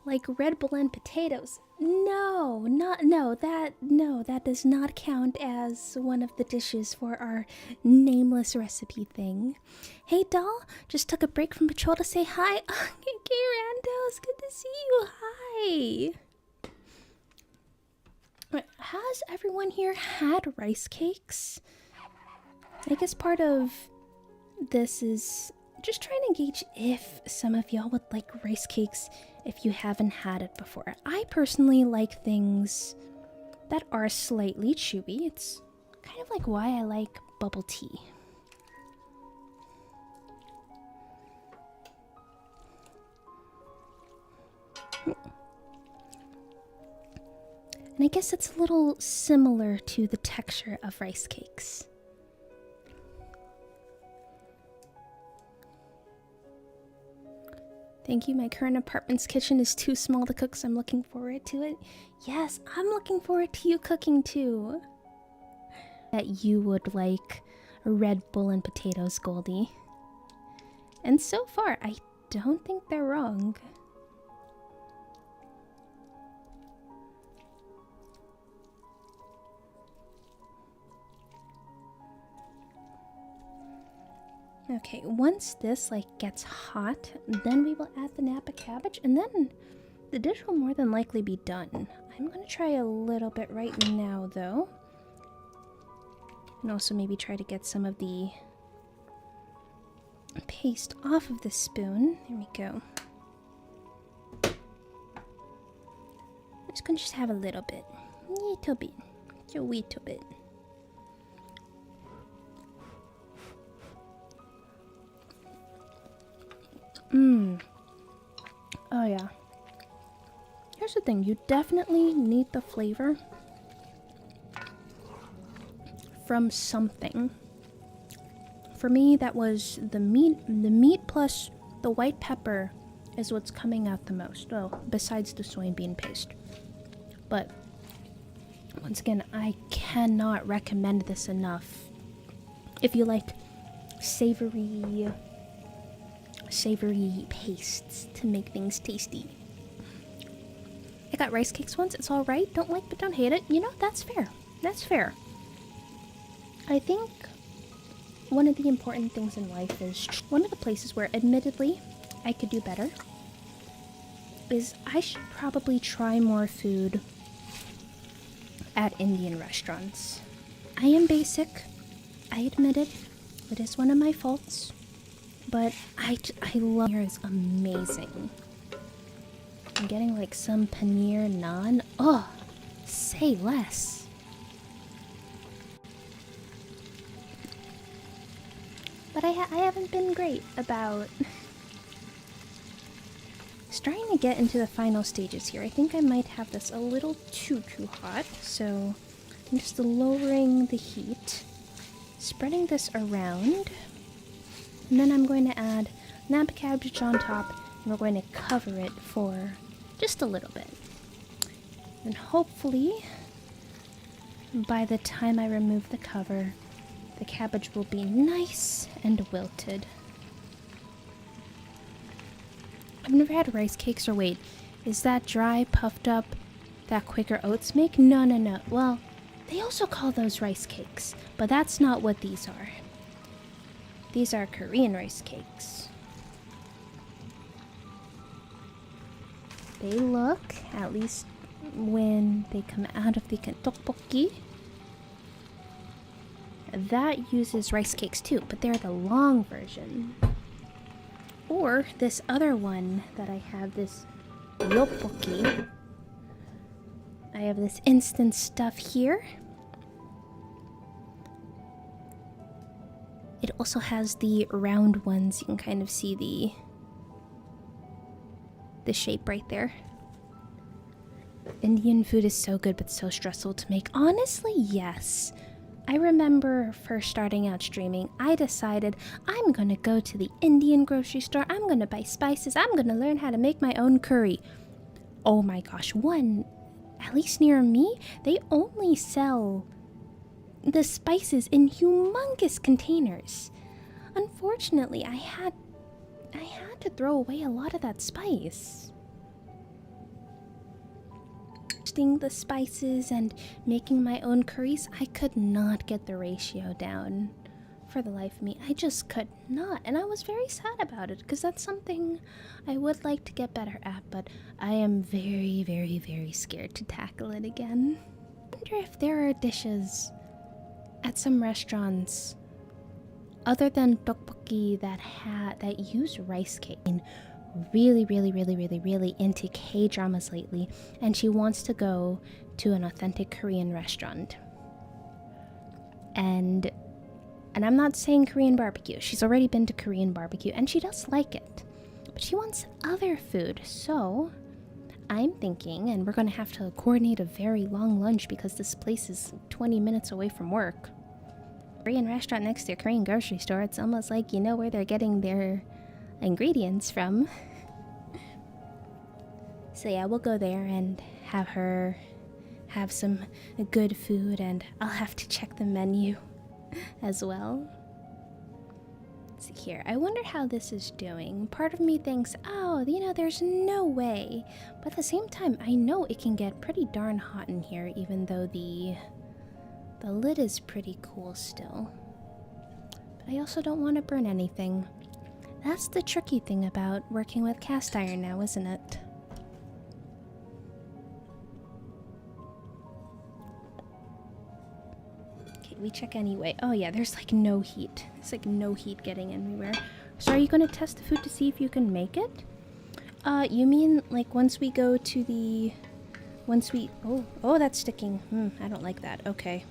Like Red Bull and potatoes. No, that does not count as one of the dishes for our nameless recipe thing. Hey doll, just took a break from patrol to say hi. Hey Randos, good to see you. Hi. Has everyone here had rice cakes? I guess part of this is just trying to gauge if some of y'all would like rice cakes if you haven't had it before. I personally like things that are slightly chewy. It's kind of like why I like bubble tea. And I guess it's a little similar to the texture of rice cakes. Thank you. My current apartment's kitchen is too small to cook, so I'm looking forward to it. Yes, I'm looking forward to you cooking too. That you would like Red Bull and potatoes, Goldie. And so far, I don't think they're wrong. Okay, once this like gets hot, then we will add the Napa cabbage, and then the dish will more than likely be done. I'm gonna try a little bit right now though. And also maybe try to get some of the paste off of the spoon. There we go. I'm just gonna have a little bit. Little bit. A little bit. Oh yeah. Here's the thing, you definitely need the flavor from something. For me, that was the meat. The meat plus the white pepper is what's coming out the most. Well, besides the soybean paste. But once again, I cannot recommend this enough. If you like savory pastes to make things tasty. I got rice cakes once. It's alright. Don't like but don't hate it. You know, that's fair. That's fair. I think one of the important things in life is one of the places where admittedly I could do better is I should probably try more food at Indian restaurants. I am basic. I admit it. It is one of my faults. But I love here is amazing. I'm getting like some paneer naan. Oh, say less. But I haven't been great about starting to get into the final stages here. I think I might have this a little too hot. So I'm just lowering the heat, spreading this around. And then I'm going to add Napa cabbage on top, and we're going to cover it for just a little bit. And hopefully, by the time I remove the cover, the cabbage will be nice and wilted. I've never had rice cakes, or wait, is that dry, puffed up, that Quaker Oats make? No. Well, they also call those rice cakes, but that's not what these are. These are Korean rice cakes. They look, at least when they come out of the tteokbokki, that uses rice cakes too, but they're the long version. Or this other one that I have, this tteokbokki. I have this instant stuff here. It also has the round ones. You can kind of see the shape right there. Indian food is so good but so stressful to make. Honestly, yes. I remember first starting out streaming, I decided I'm gonna go to the Indian grocery store, I'm gonna buy spices, I'm gonna learn how to make my own curry. Oh my gosh, at least near me, they only sell the spices in humongous containers. Unfortunately, I had to throw away a lot of that spice. Roasting the spices and making my own curries, I could not get the ratio down for the life of me. I just could not, and I was very sad about it because that's something I would like to get better at, but I am very, very, very scared to tackle it again. I wonder if there are dishes at some restaurants other than tteokbokki that use rice cake. I'm really into K-dramas lately, and she wants to go to an authentic Korean restaurant. And I'm not saying Korean barbecue. She's already been to Korean barbecue and she does like it. But she wants other food. So I'm thinking, and we're going to have to coordinate a very long lunch because this place is 20 minutes away from work. Korean restaurant next to a Korean grocery store. It's almost like you know where they're getting their ingredients from. So yeah, we'll go there and have her have some good food, and I'll have to check the menu as well. Let's see here. I wonder how this is doing. Part of me thinks, oh, you know, there's no way. But at the same time, I know it can get pretty darn hot in here, even though the lid is pretty cool still. But I also don't want to burn anything. That's the tricky thing about working with cast iron now, isn't it? Okay, we check anyway. Oh yeah, there's like no heat. There's like no heat getting anywhere. So are you going to test the food to see if you can make it? You mean like once we go to the... Once we... Oh, that's sticking. I don't like that. Okay.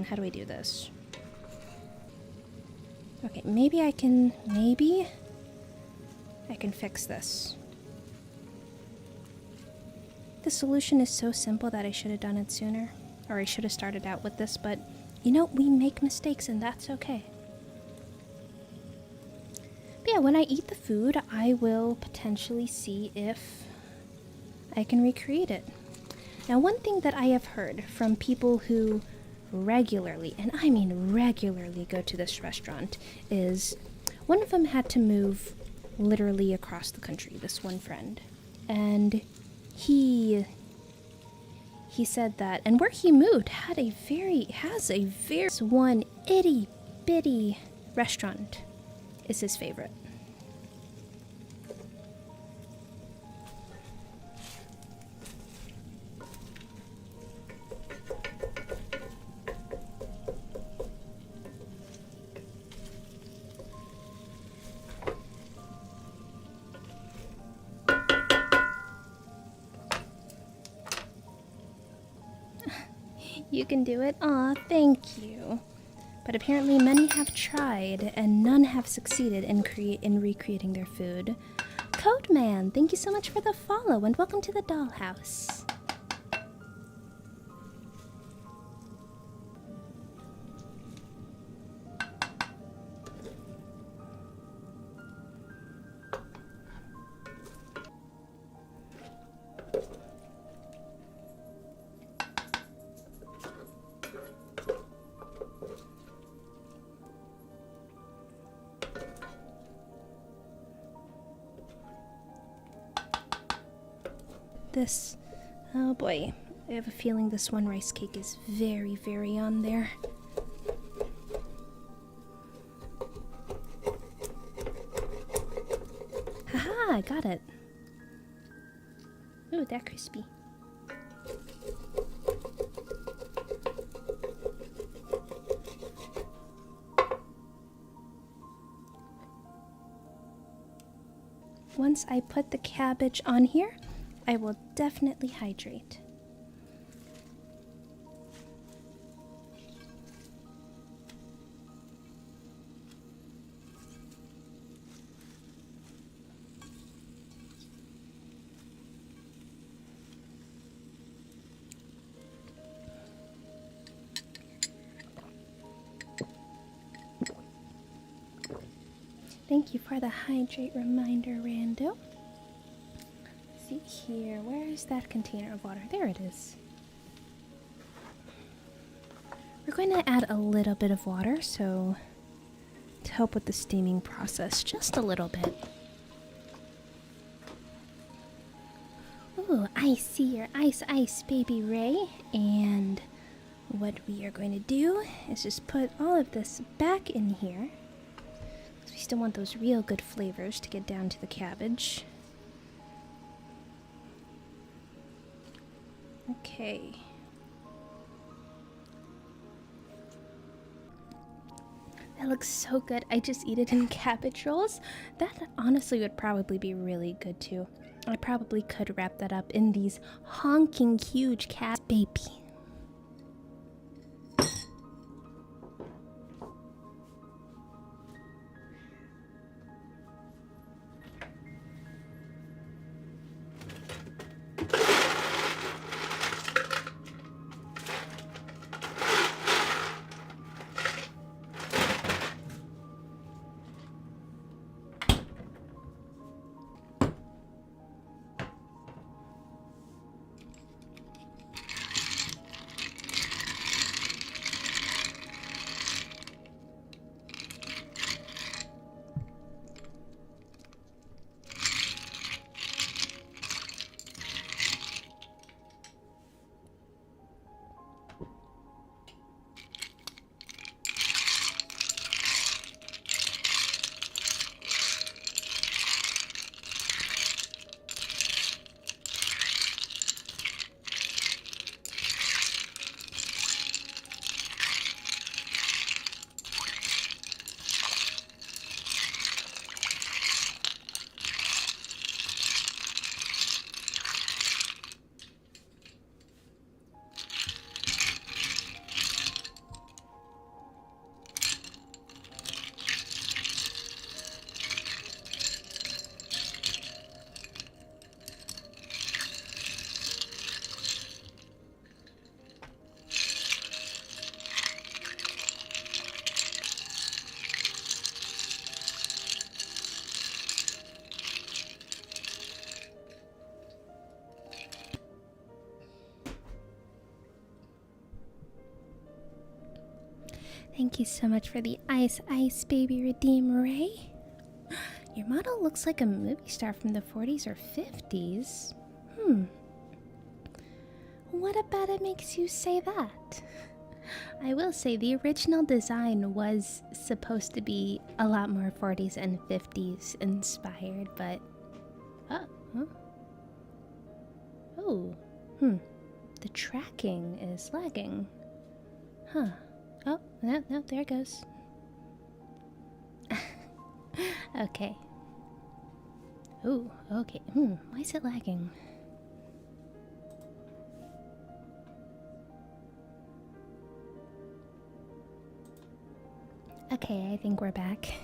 How do I do this? Okay, maybe I can fix this. The solution is so simple that I should have done it sooner. Or I should have started out with this, but you know, we make mistakes and that's okay. But yeah, when I eat the food, I will potentially see if I can recreate it. Now, one thing that I have heard from people who regularly, and I mean regularly, go to this restaurant is one of them had to move literally across the country, this one friend. And he said that, and where he moved has a very one itty bitty restaurant is his favorite. You can do it? Aw, thank you. But apparently many have tried, and none have succeeded in recreating their food. Codeman, thank you so much for the follow, and welcome to the dollhouse. This, oh boy, I have a feeling this one rice cake is very, very on there. Haha, I got it. Ooh, that crispy. Once I put the cabbage on here, I will definitely hydrate. Thank you for the hydrate reminder, Rando. See here, where is that container of water? There it is. We're going to add a little bit of water, so to help with the steaming process, just a little bit. Ooh, I see your ice, baby Ray. And what we are going to do is just put all of this back in here. Because we still want those real good flavors to get down to the cabbage. Okay. That looks so good. I just eat it in cabbage rolls. That honestly would probably be really good too. I probably could wrap that up in these honking huge cabbage, baby. Thank you so much for the ice baby redeem, Ray. Your model looks like a movie star from the 40s or 50s. What about it makes you say that? I will say the original design was supposed to be a lot more 40s and 50s inspired, but... The tracking is lagging. Huh. Oh, no, there it goes. Okay. Ooh, okay. Why is it lagging? Okay, I think we're back.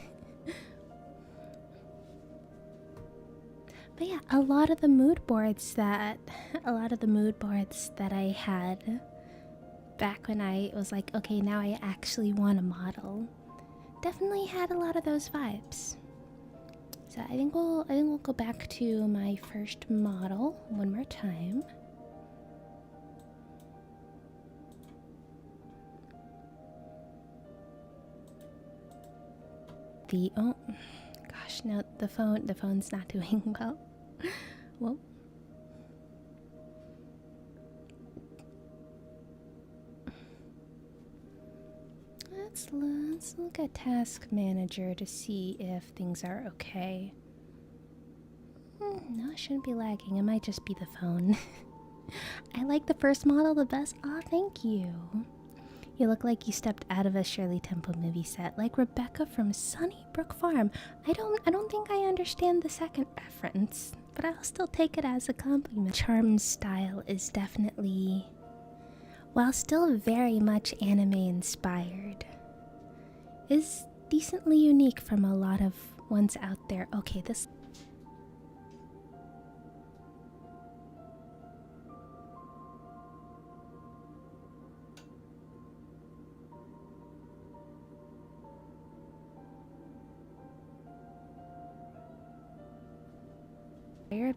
But yeah, a lot of the mood boards that I had back when I was like, okay, now I actually want a model, definitely had a lot of those vibes. So I think we'll go back to my first model one more time. Oh gosh, no, the phone's not doing well. Whoa. Let's look at Task Manager to see if things are okay. No, it shouldn't be lagging. It might just be the phone. I like the first model the best. Aw, thank you. You look like you stepped out of a Shirley Temple movie set, like Rebecca from Sunnybrook Farm. I don't think I understand the second reference, but I'll still take it as a compliment. Charm's style is definitely, while still very much anime inspired, is decently unique from a lot of ones out there. Okay, this...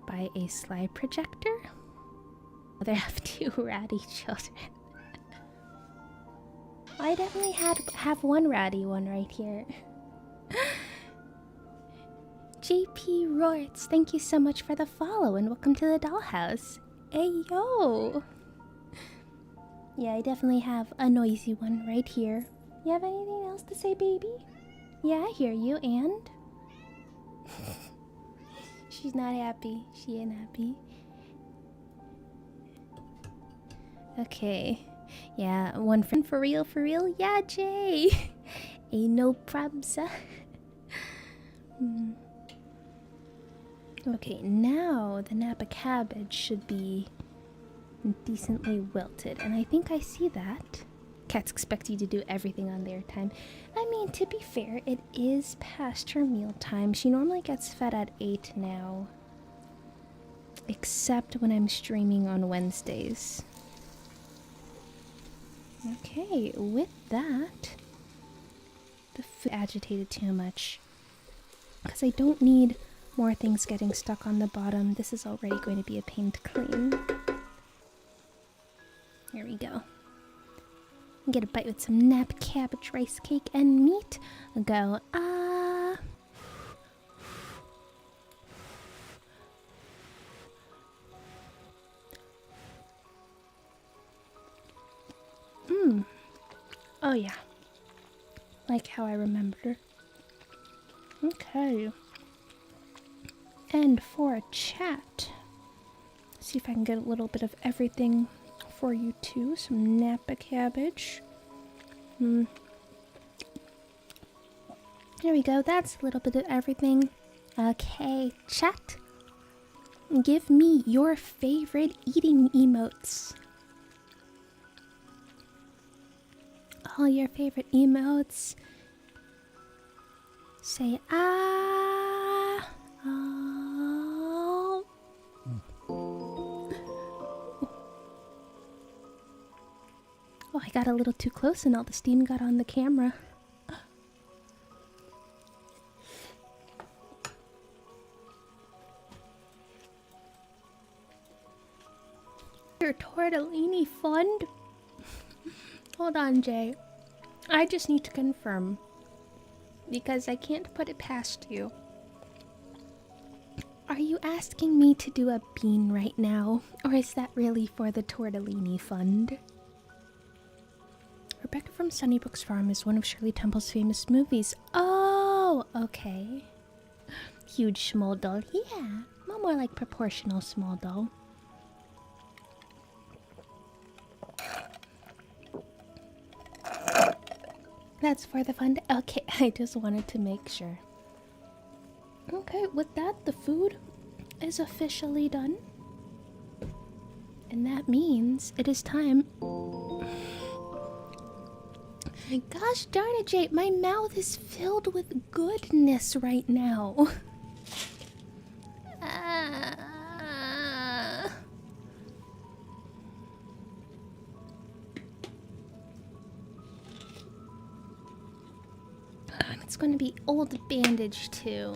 by a slide projector? They have two ratty children. I definitely have one ratty one right here. JP Rorts, thank you so much for the follow and welcome to the dollhouse. Hey yo! Yeah, I definitely have a noisy one right here. You have anything else to say, baby? Yeah, I hear you, and? She's not happy. She ain't happy. Okay. Yeah, one friend for real, for real? Yeah, Jay! Ain't no probs. Okay, now the Napa cabbage should be decently wilted, and I think I see that. Cats expect you to do everything on their time. I mean, to be fair, it is past her meal time. She normally gets fed at 8 now. Except when I'm streaming on Wednesdays. Okay, with that, the food agitated too much. Because I don't need more things getting stuck on the bottom. This is already going to be a pain to clean. Here we go. Get a bite with some Napa cabbage, rice cake, and meat. Go, ah. Oh yeah. Like how I remember. Okay. And for a chat, see if I can get a little bit of everything for you too. Some Napa cabbage. There we go. That's a little bit of everything. Okay, chat. Give me your favorite eating emotes. All your favorite emotes. Say ah. Oh. Oh, I got a little too close and all the steam got on the camera. Your tortellini fund? Hold on, Jay. I just need to confirm. Because I can't put it past you. Are you asking me to do a bean right now? Or is that really for the Tortellini Fund? Rebecca from Sunnybrook's Farm is one of Shirley Temple's famous movies. Oh, okay. Huge small doll. Yeah, well, more like proportional small doll. That's for the fund. Okay, I just wanted to make sure. Okay, with that, the food is officially done. And that means it is time. Gosh darn it, Jade, my mouth is filled with goodness right now. It's going to be old bandage too.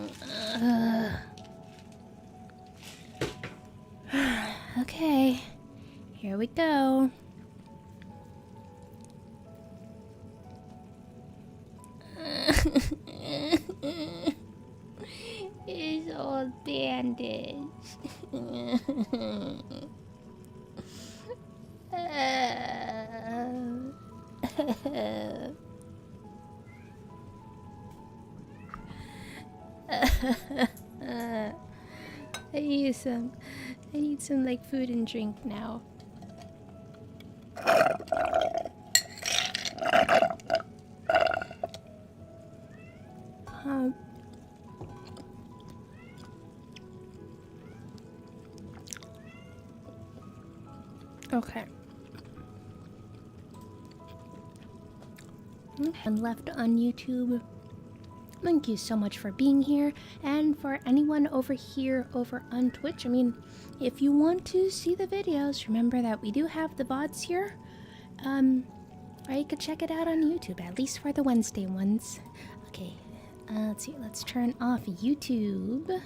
Okay, here we go. It's old bandage. I need some like food and drink now. Okay. And left on YouTube. Thank you so much for being here, and for anyone over here over on Twitch. I mean, if you want to see the videos, remember that we do have the VODs here. Or you could check it out on YouTube, at least for the Wednesday ones. Okay, let's see. Let's turn off YouTube.